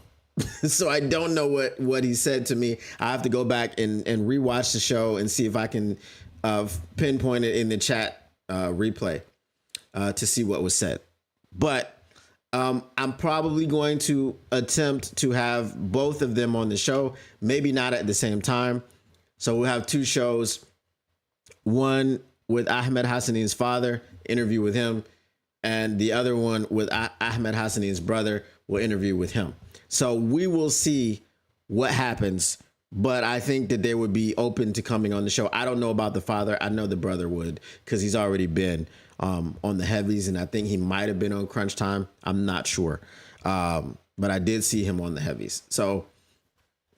So I don't know what he said to me. I have to go back and rewatch the show and see if I can pinpoint it in the chat replay to see what was said. But I'm probably going to attempt to have both of them on the show, maybe not at the same time. So we'll have 2 shows, one with Ahmed Hassanin's father, interview with him, and the other one with Ahmed Hassanin's brother, will interview with him. So we will see what happens, but I think that they would be open to coming on the show. I don't know about the father. I know the brother would, because he's already been on the heavies, and I think he might have been on Crunch Time. I'm not sure, but I did see him on the heavies. So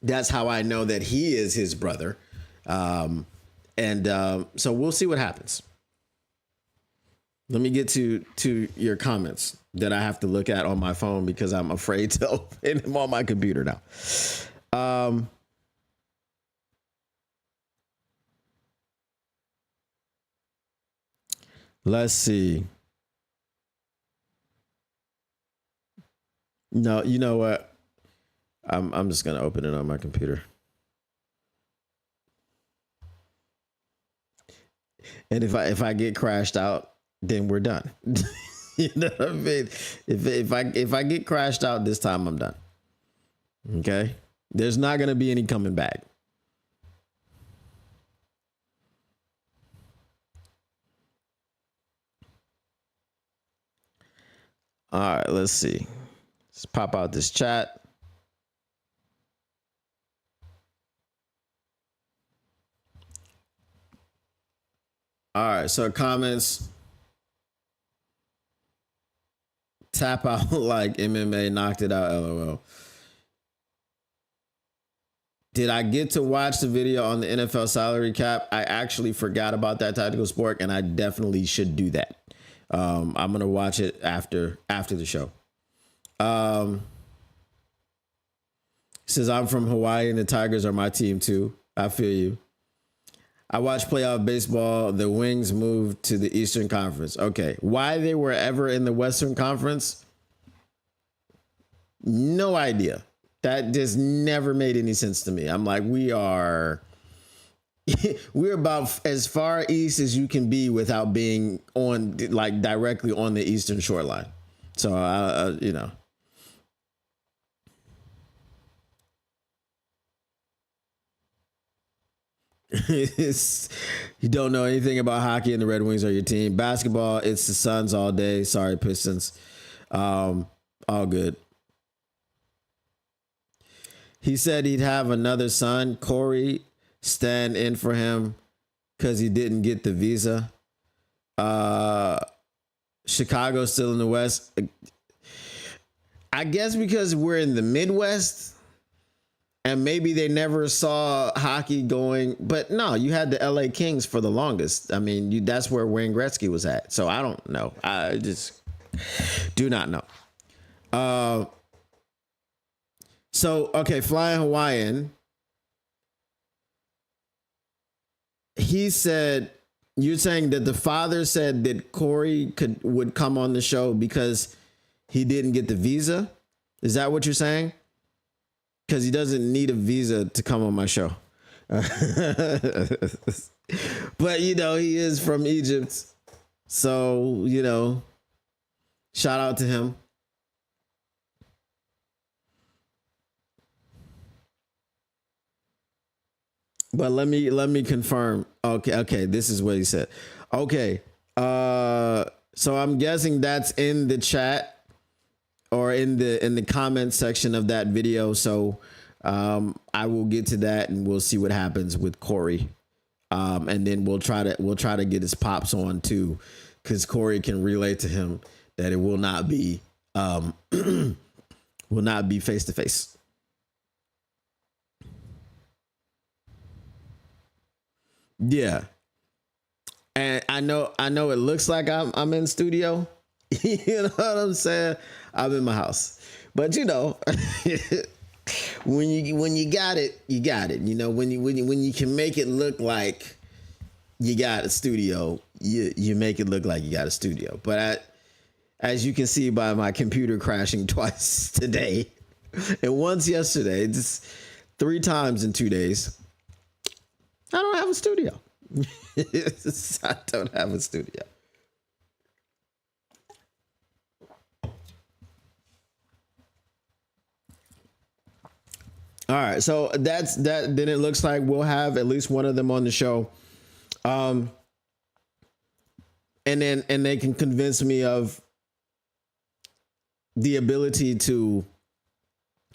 that's how I know that he is his brother. So we'll see what happens. Let me get to your comments that I have to look at on my phone because I'm afraid to open them on my computer now. Let's see. No, you know what? I'm just gonna open it on my computer. And if I get crashed out, then we're done. You know what I mean? If I get crashed out this time, I'm done. Okay? There's not gonna be any coming back. All right, let's see. Let's pop out this chat. All right, so comments, tap out like MMA knocked it out, LOL. Did I get to watch the video on the NFL salary cap? I actually forgot about that tactical sport, and I definitely should do that. I'm gonna watch it after the show. Says I'm from Hawaii and the Tigers are my team too. I feel you. I watched playoff baseball. The Wings moved to the Eastern Conference. Okay, why they were ever in the Western Conference? No idea. That just never made any sense to me. I'm like, we're about as far east as you can be without being on like directly on the eastern shoreline. So you know. You don't know anything about hockey and the Red Wings are your team. Basketball, it's the Suns all day. Sorry, Pistons. All good. He said he'd have another son, Corey, stand in for him because he didn't get the visa. Chicago's still in the West. I guess because we're in the Midwest and maybe they never saw hockey going. But no, you had the LA Kings for the longest. I mean, that's where Wayne Gretzky was at. So I don't know. I just do not know. So, okay, Flying Hawaiian. He said, you're saying that the father said that Corey would come on the show because he didn't get the visa? Is that what you're saying? Because he doesn't need a visa to come on my show. But, you know, he is from Egypt. So, you know, shout out to him. But let me confirm. Okay, this is what he said. Okay. So I'm guessing that's in the chat or in the comment section of that video. So I will get to that and we'll see what happens with Corey. And then we'll try to get his pops on too, because Corey can relate to him that it will not be face to face. Yeah. And I know it looks like I'm in studio. You know what I'm saying? I'm in my house. But you know, when you got it, you got it. You know, when you can make it look like you got a studio, you make it look like you got a studio. But as you can see by my computer crashing twice today and once yesterday, just 3 times in 2 days, I don't have a studio. I don't have a studio. All right, so that's that. Then it looks like we'll have at least one of them on the show, and they can convince me of the ability to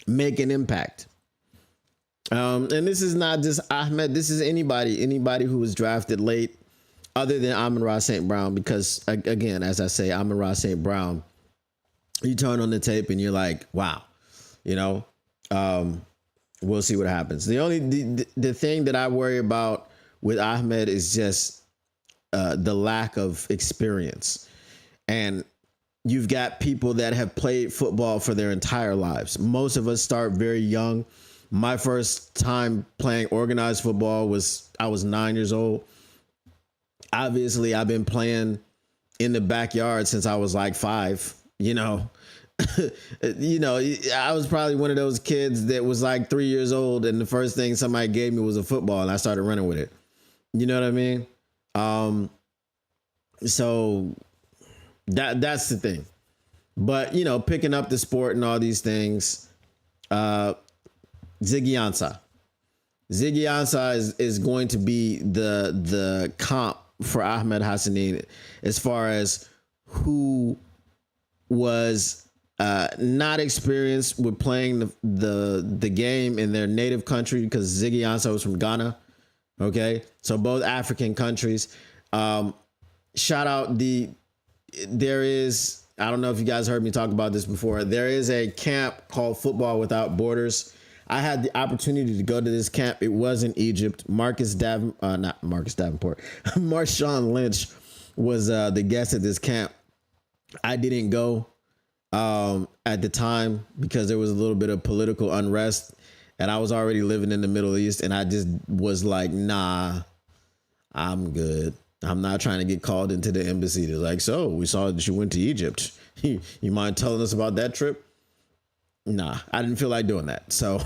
make an impact. And this is not just Ahmed. This is anybody who was drafted late, other than Amon-Ra St. Brown. Because again, as I say, Amon-Ra St. Brown, you turn on the tape and you're like, wow, you know. We'll see what happens. The thing that I worry about with Ahmed is just the lack of experience. And you've got people that have played football for their entire lives. Most of us start very young. My first time playing organized football I was 9 years old. Obviously, I've been playing in the backyard since I was like 5, you know. You know, I was probably one of those kids that was like 3 years old and the first thing somebody gave me was a football and I started running with it. You know what I mean? So that's the thing. But, you know, picking up the sport and all these things, Ziggy Ansah. Ziggy Ansah is going to be the comp for Ahmed Hassanin as far as who was not experienced with playing the game in their native country because Ziggy Ansah was from Ghana. Okay, so both African countries. Shout out there is, I don't know if you guys heard me talk about this before. There is a camp called Football Without Borders. I had the opportunity to go to this camp. It was in Egypt. Not Marcus Davenport. Marshawn Lynch was the guest at this camp. I didn't go at the time because there was a little bit of political unrest, and I was already living in the Middle East, and I just was like, nah, I'm good. I'm not trying to get called into the embassy. They're like, so we saw that you went to Egypt. You mind telling us about that trip? Nah, I didn't feel like doing that. So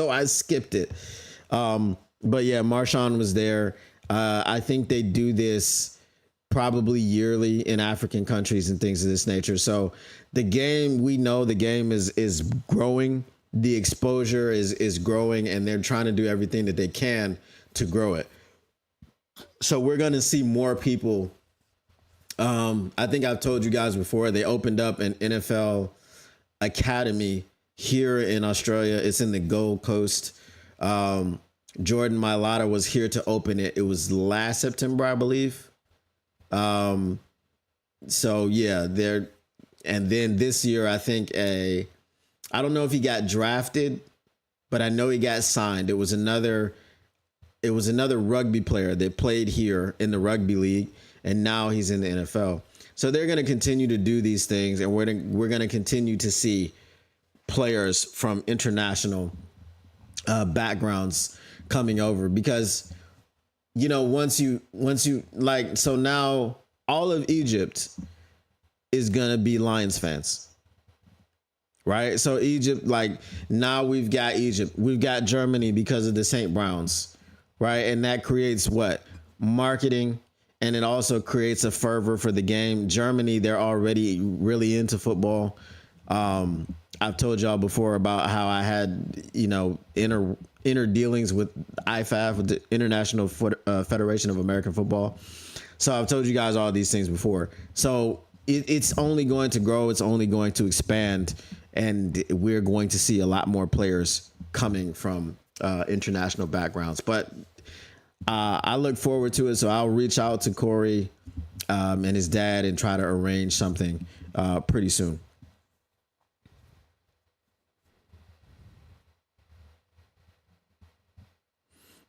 I skipped it. But yeah, Marshawn was there. I think they do this probably yearly in African countries and things of this nature. So the game, we know the game is growing. The exposure is growing, and they're trying to do everything that they can to grow it. So we're going to see more people. I think I've told you guys before, they opened up an NFL academy here in Australia. It's in the Gold Coast. Jordan Mailata was here to open it. It was last September, I believe. So yeah, and then this year, I think I don't know if he got drafted, but I know he got signed. It was another rugby player that played here in the rugby league, and now he's in the NFL. So they're going to continue to do these things, and we're going to continue to see players from international backgrounds coming over, because once you like, so now all of Egypt is going to be Lions fans. Right? So Egypt, like, now we've got Egypt. We've got Germany because of the St. Browns. Right? And that creates what? Marketing. And it also creates a fervor for the game. Germany, they're already really into football. I've told y'all before about how I had, inner dealings with IFAF, with the International Federation of American Football. So I've told you guys all these things before. So it's only going to grow. It's only going to expand. And we're going to see a lot more players coming from international backgrounds. But I look forward to it. So I'll reach out to Corey and his dad and try to arrange something pretty soon.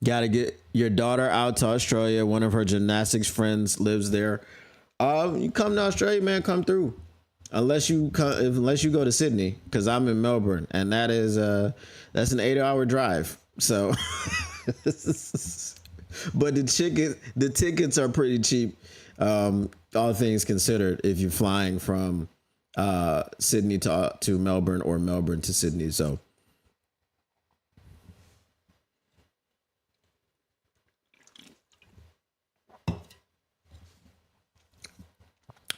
Got to get your daughter out to Australia. One of her gymnastics friends lives there. You come to Australia, man, come through. Unless you go to Sydney, because I'm in Melbourne, and that's an 8-hour drive. So, but the tickets are pretty cheap, all things considered, if you're flying from Sydney to Melbourne or Melbourne to Sydney. So.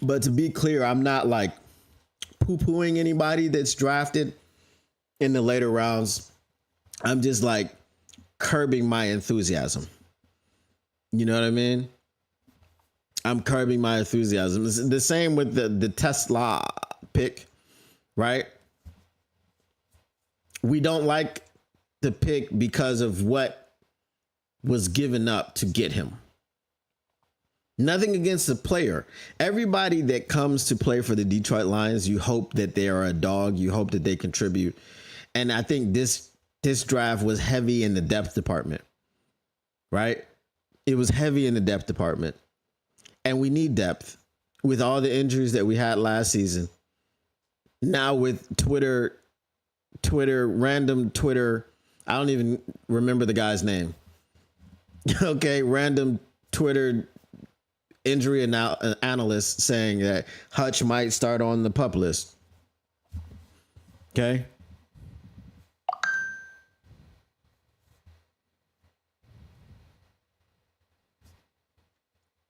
But to be clear, I'm not like poo-pooing anybody that's drafted in the later rounds. I'm just like curbing my enthusiasm. You know what I mean? I'm curbing my enthusiasm. It's the same with the Tesla pick, right? We don't like the pick because of what was given up to get him. Nothing against the player. Everybody that comes to play for the Detroit Lions, you hope that they are a dog. You hope that they contribute. And I think this draft was heavy in the depth department, right? It was heavy in the depth department. And we need depth with all the injuries that we had last season. Now with random Twitter, I don't even remember the guy's name. Okay, random Twitter injury analyst saying that Hutch might start on the PUP list. Okay.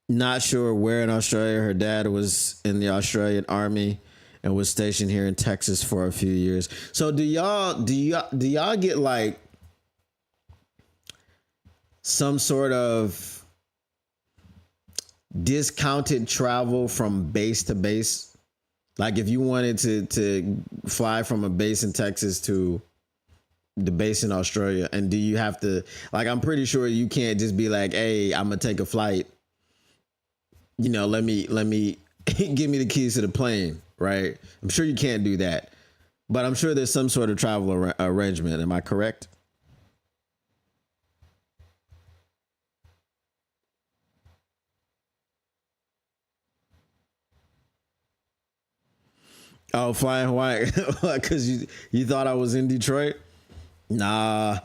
Not sure where in Australia. Her dad was in the Australian Army and was stationed here in Texas for a few years. So do y'all get like some sort of discounted travel from base to base? Like if you wanted to fly from a base in Texas to the base in Australia, and do you have to, like, I'm pretty sure you can't just be like, hey, I'm gonna take a flight. Let me give me the keys to the plane, right? I'm sure you can't do that, but I'm sure there's some sort of travel arrangement. Am I correct? Oh, flying Hawaii, because you thought I was in Detroit? Nah.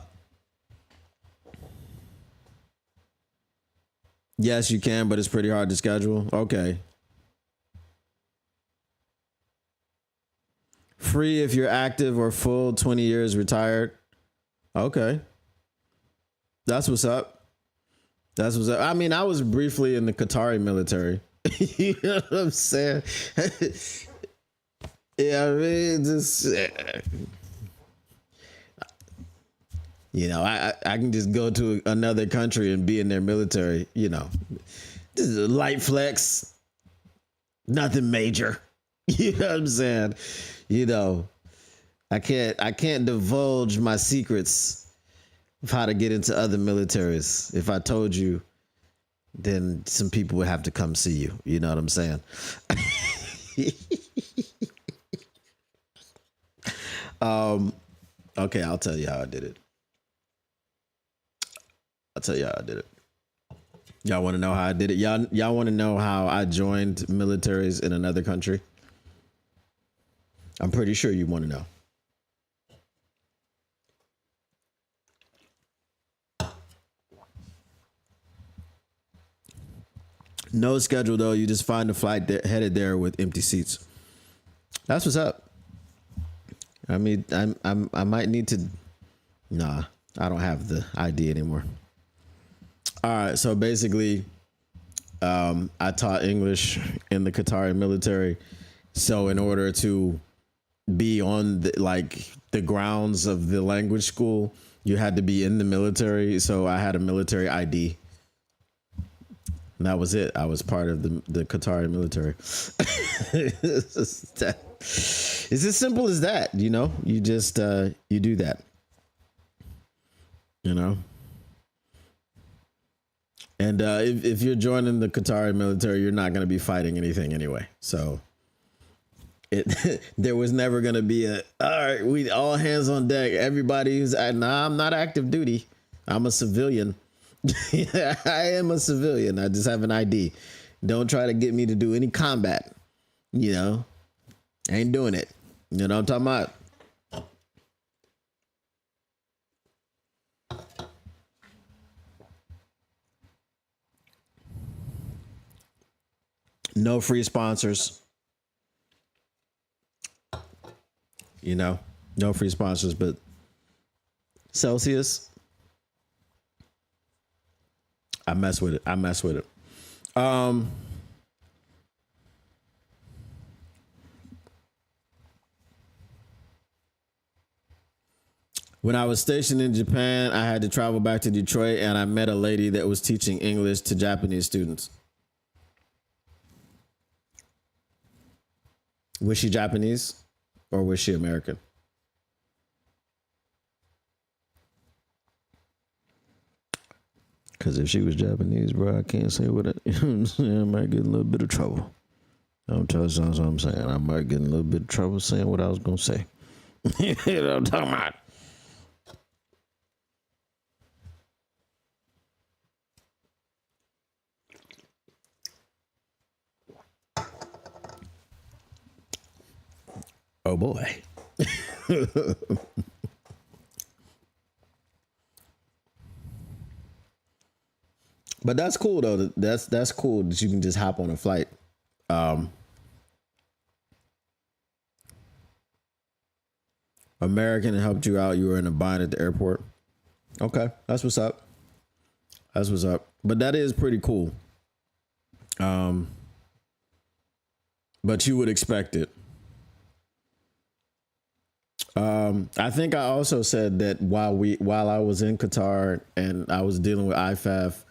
Yes, you can, but it's pretty hard to schedule. Okay. Free if you're active or full 20 years retired. Okay. That's what's up. That's what's up. I mean, I was briefly in the Qatari military. You know what I'm saying? Yeah, I mean, just I can just go to another country and be in their military. This is a light flex, nothing major. You know what I'm saying? You know, I can't divulge my secrets of how to get into other militaries. If I told you, then some people would have to come see you. You know what I'm saying? Okay, I'll tell you how I did it. I'll tell you how I did it. Y'all want to know how I did it? Y'all want to know how I joined militaries in another country? I'm pretty sure you want to know. No schedule though. You just find a flight headed there with empty seats. That's what's up. I mean, I might need to. Nah, I don't have the ID anymore. All right, so basically, I taught English in the Qatari military. So in order to be on the grounds of the language school, you had to be in the military. So I had a military ID. And that was it. I was part of the Qatari military. It's as simple as that, You just you do that, And if you're joining the Qatari military, you're not going to be fighting anything anyway. So there was never going to be all right, we all hands on deck. Everybody who's nah, I'm not active duty. I'm a civilian. I am a civilian. I just have an ID. Don't try to get me to do any combat. Ain't doing it. You know what I'm talking about? No free sponsors. No free sponsors, but Celsius. I mess with it. When I was stationed in Japan, I had to travel back to Detroit, and I met a lady that was teaching English to Japanese students. Was she Japanese or was she American? Because if she was Japanese, bro, I can't say what I might get in a little bit of trouble. I'm telling you what I'm saying. I might get in a little bit of trouble saying what I was going to say. You know what I'm talking about? Oh boy. But that's cool though. That's cool that you can just hop on a flight. American helped you out. You were in a bind at the airport. Okay, that's what's up. That's what's up. But that is pretty cool. But you would expect it. I think I also said that while I was in Qatar and I was dealing with IFAF,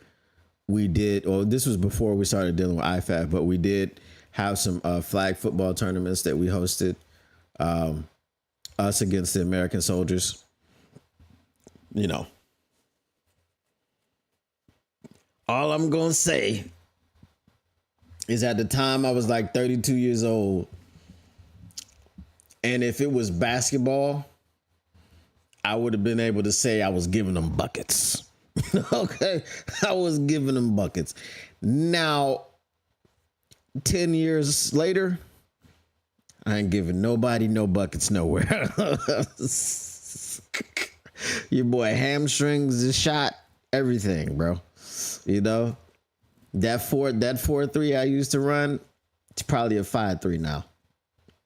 we did, or this was before we started dealing with IFAF, but we did have some flag football tournaments that we hosted, us against the American soldiers. You know, all I'm going to say is at the time I was like 32 years old. And if it was basketball, I would have been able to say I was giving them buckets. Okay. I was giving them buckets. Now, 10 years later, I ain't giving nobody no buckets nowhere. Your boy hamstrings is shot, everything, bro. You know, that 4.3 I used to run, it's probably a 5.3 now.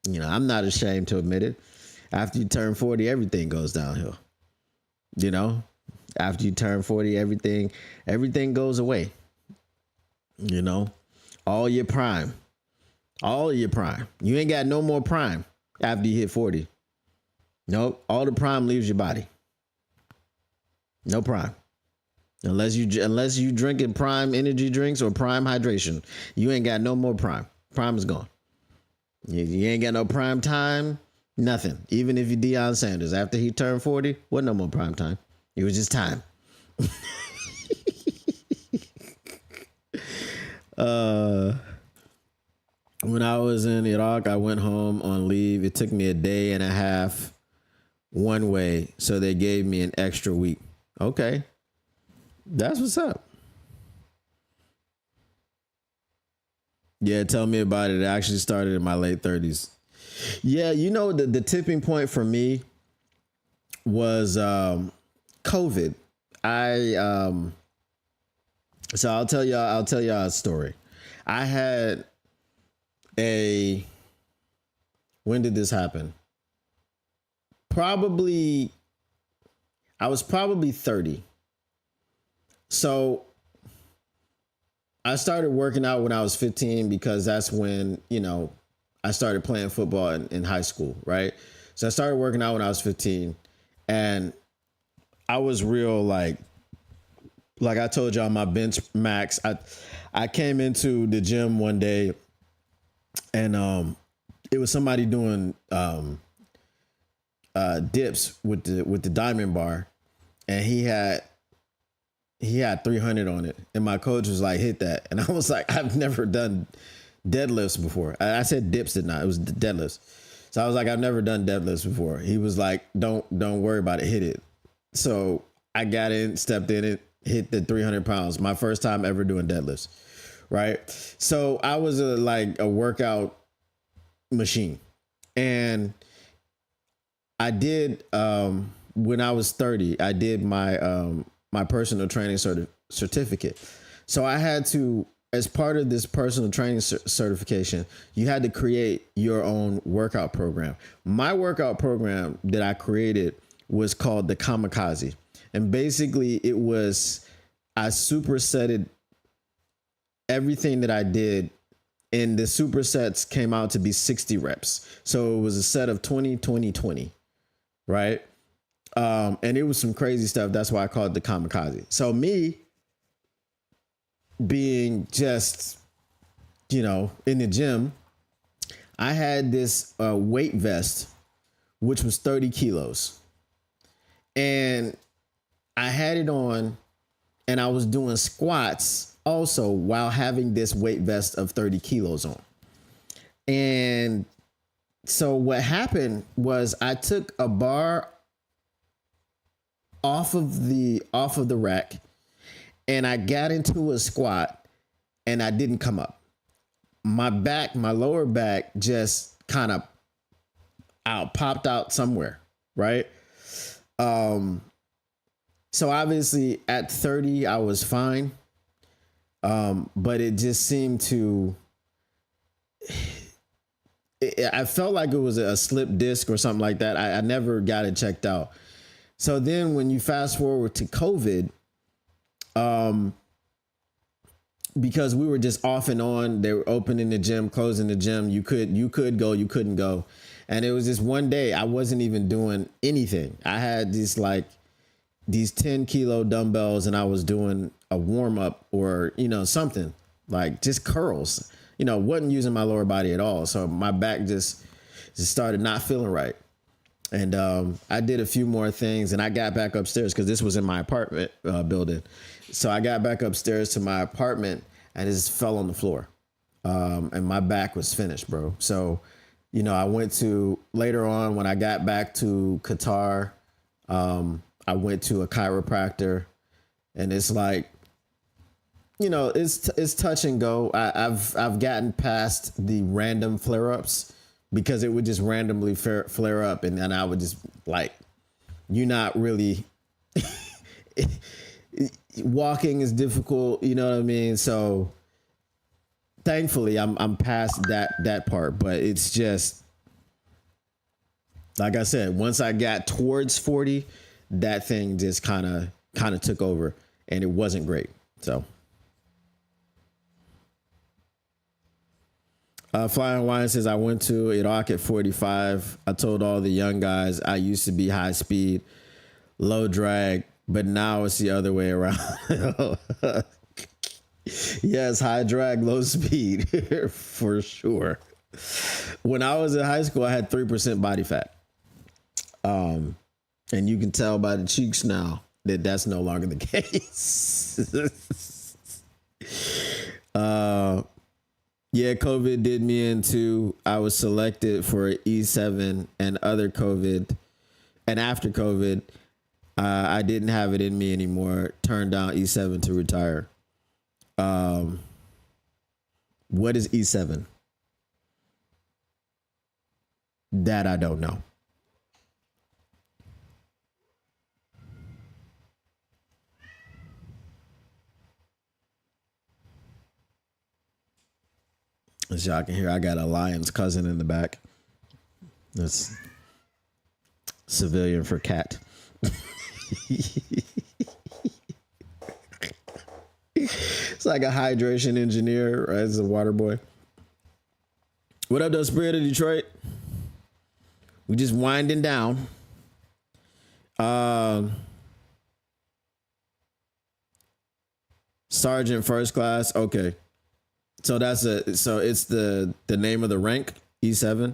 You know, I'm not ashamed to admit it. After you turn 40, everything goes downhill. You know, after you turn 40, everything goes away. You know, all your prime. You ain't got no more prime after you hit 40. Nope, all the prime leaves your body. No prime. Unless you drinking prime energy drinks or prime hydration, you ain't got no more prime. Prime is gone. You ain't got no prime time, nothing. Even if you Deion Sanders, after he turned 40, wasn't no more prime time. It was just time. When I was in Iraq, I went home on leave. It took me a day and a half one way, so they gave me an extra week. Okay. That's what's up. Yeah, tell me about it. It actually started in my late 30s. Yeah, you know, the tipping point for me was COVID. So I'll tell y'all a story. I had when did this happen? I was probably 30. So I started working out when I was 15 because that's when, you know, I started playing football in high school, right? So I started working out when I was 15, and I was real like I told y'all, my bench max. I came into the gym one day, and it was somebody doing dips with the diamond bar, and he had 300 on it, and my coach was like, hit that. And I was like, I've never done deadlifts before. I said dips, did not. It was deadlifts. So I was like, I've never done deadlifts before. He was like, don't worry about it, hit it. So I got in, stepped in it, hit the 300 pounds. My first time ever doing deadlifts, right? So I was a workout machine. And I did, when I was 30, I did my personal training certificate. So I had to, as part of this personal training certification, you had to create your own workout program. My workout program that I created was called the Kamikaze. And basically it was, I supersetted everything that I did, and the supersets came out to be 60 reps. So it was a set of 20, 20, 20, right? And it was some crazy stuff. That's why I called it the Kamikaze. So me being just, you know, in the gym, I had this weight vest, which was 30 kilos. And I had it on, and I was doing squats also while having this weight vest of 30 kilos on. And so what happened was I took a bar off of the rack, and I got into a squat, and I didn't come up. My lower back just kind of popped out somewhere, right? So obviously at 30 I was fine, but it just seemed to. I felt like it was a slip disc or something like that. I never got it checked out. So then when you fast forward to COVID, because we were just off and on, they were opening the gym, closing the gym. You could go, you couldn't go. And it was just one day I wasn't even doing anything. I had these 10 kilo dumbbells, and I was doing a warm up or, you know, something like just curls. wasn't using my lower body at all. So my back just started not feeling right. And I did a few more things, and I got back upstairs because this was in my apartment building. So I got back upstairs to my apartment and it just fell on the floor. And my back was finished, bro. So, I went to later on when I got back to Qatar, I went to a chiropractor, and it's like, it's touch and go. I've gotten past the random flare ups because it would just randomly flare up, and I would just like, you're not really walking is difficult, you know what I mean? So thankfully I'm past that part, but it's just like I said, once I got towards 40, that thing just kind of took over, and it wasn't great. So Flying Hawaiian says, I went to Iraq at 45. I told all the young guys I used to be high speed, low drag, but now it's the other way around. Yes, high drag, low speed, for sure. When I was in high school, I had 3% body fat. And you can tell by the cheeks now that that's no longer the case. Yeah, COVID did me in too. I was selected for E7 and other COVID. And after COVID, I didn't have it in me anymore. Turned down E7 to retire. What is E7? That I don't know. As y'all can hear, I got a lion's cousin in the back. That's civilian for cat. It's like a hydration engineer, right? It's a water boy. What up, though, Spirit of Detroit? We just winding down. Sergeant first class. Okay. So it's the name of the rank, E7.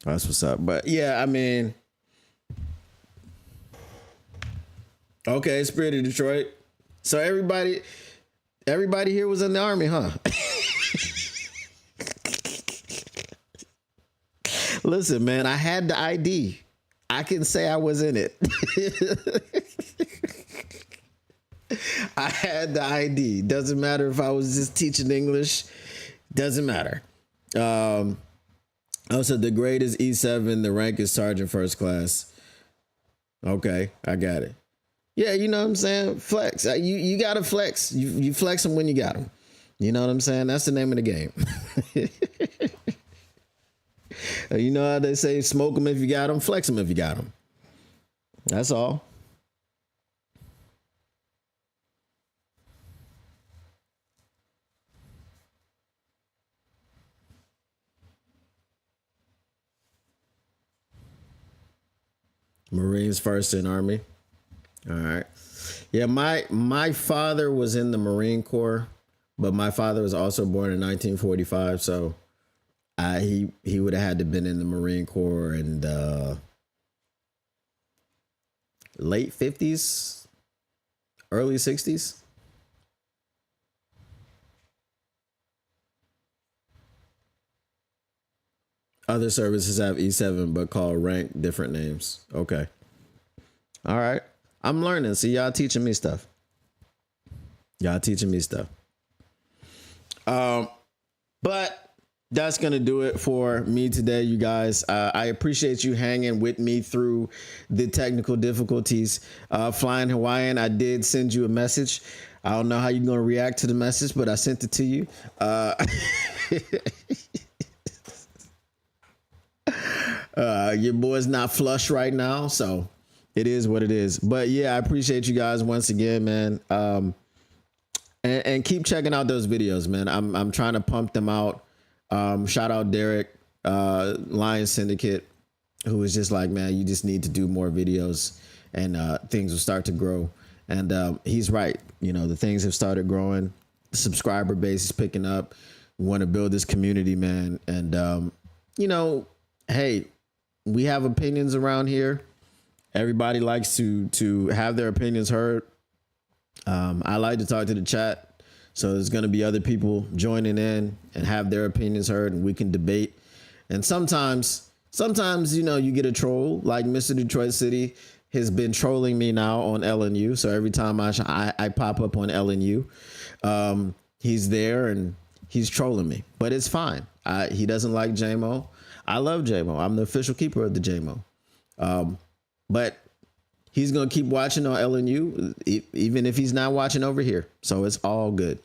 That's what's up. But yeah, I mean, okay, Spirit of Detroit. So everybody here was in the Army, huh? Listen, man, I had the ID. I can say I was in it. I had the ID. Doesn't matter if I was just teaching English. Doesn't matter. Also, the grade is E7. The rank is Sergeant First Class. Okay, I got it. Yeah, you know what I'm saying? Flex. You got to flex. You flex them when you got them. You know what I'm saying? That's the name of the game. You know how they say, smoke them if you got them, flex them if you got them. That's all. Marines first in Army. All right. Yeah, my father was in the Marine Corps, but my father was also born in 1945, so he would have had to been in the Marine Corps in the late 50s, early 60s. Other services have E7 but call rank different names. Okay. All right. I'm learning. See, y'all teaching me stuff. Y'all teaching me stuff. But that's going to do it for me today, you guys. I appreciate you hanging with me through the technical difficulties. Flying Hawaiian, I did send you a message. I don't know how you're going to react to the message, but I sent it to you. Your boy's not flush right now, so it is what it is. But yeah, I appreciate you guys once again, man. And keep checking out those videos, man. I'm trying to pump them out. Shout out Derek, Lion Syndicate, who was just like, man, you just need to do more videos, and things will start to grow. And he's right. You know, the things have started growing. The subscriber base is picking up. We want to build this community, man. And you know, hey, we have opinions around here. Everybody likes to have their opinions heard. I like to talk to the chat, so there's going to be other people joining in and have their opinions heard, and we can debate. And sometimes, you know, you get a troll, like Mr. Detroit City has been trolling me now on LNU. So every time I pop up on LNU, he's there and he's trolling me, but it's fine. He doesn't like JMO. I love JMO. I'm the official keeper of the JMO. But he's going to keep watching on LNU, even if he's not watching over here. So it's all good.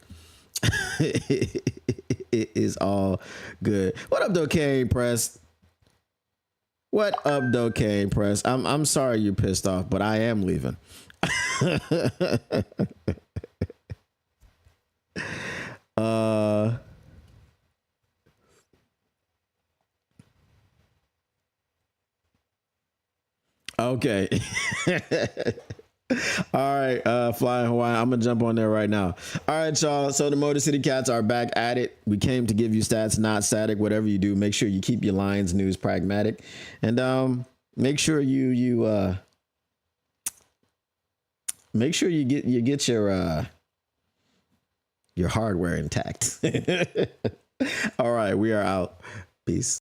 It is all good. What up, though, Kane Press? What up, though, Kane Press? I'm sorry you're pissed off, but I am leaving. Okay. All right, Flying Hawaiian. I'm gonna jump on there right now. All right, y'all. So the Motor City Cats are back at it. We came to give you stats, not static. Whatever you do, make sure you keep your Lions news pragmatic, and make sure you make sure you get your hardware intact. All right, we are out. Peace.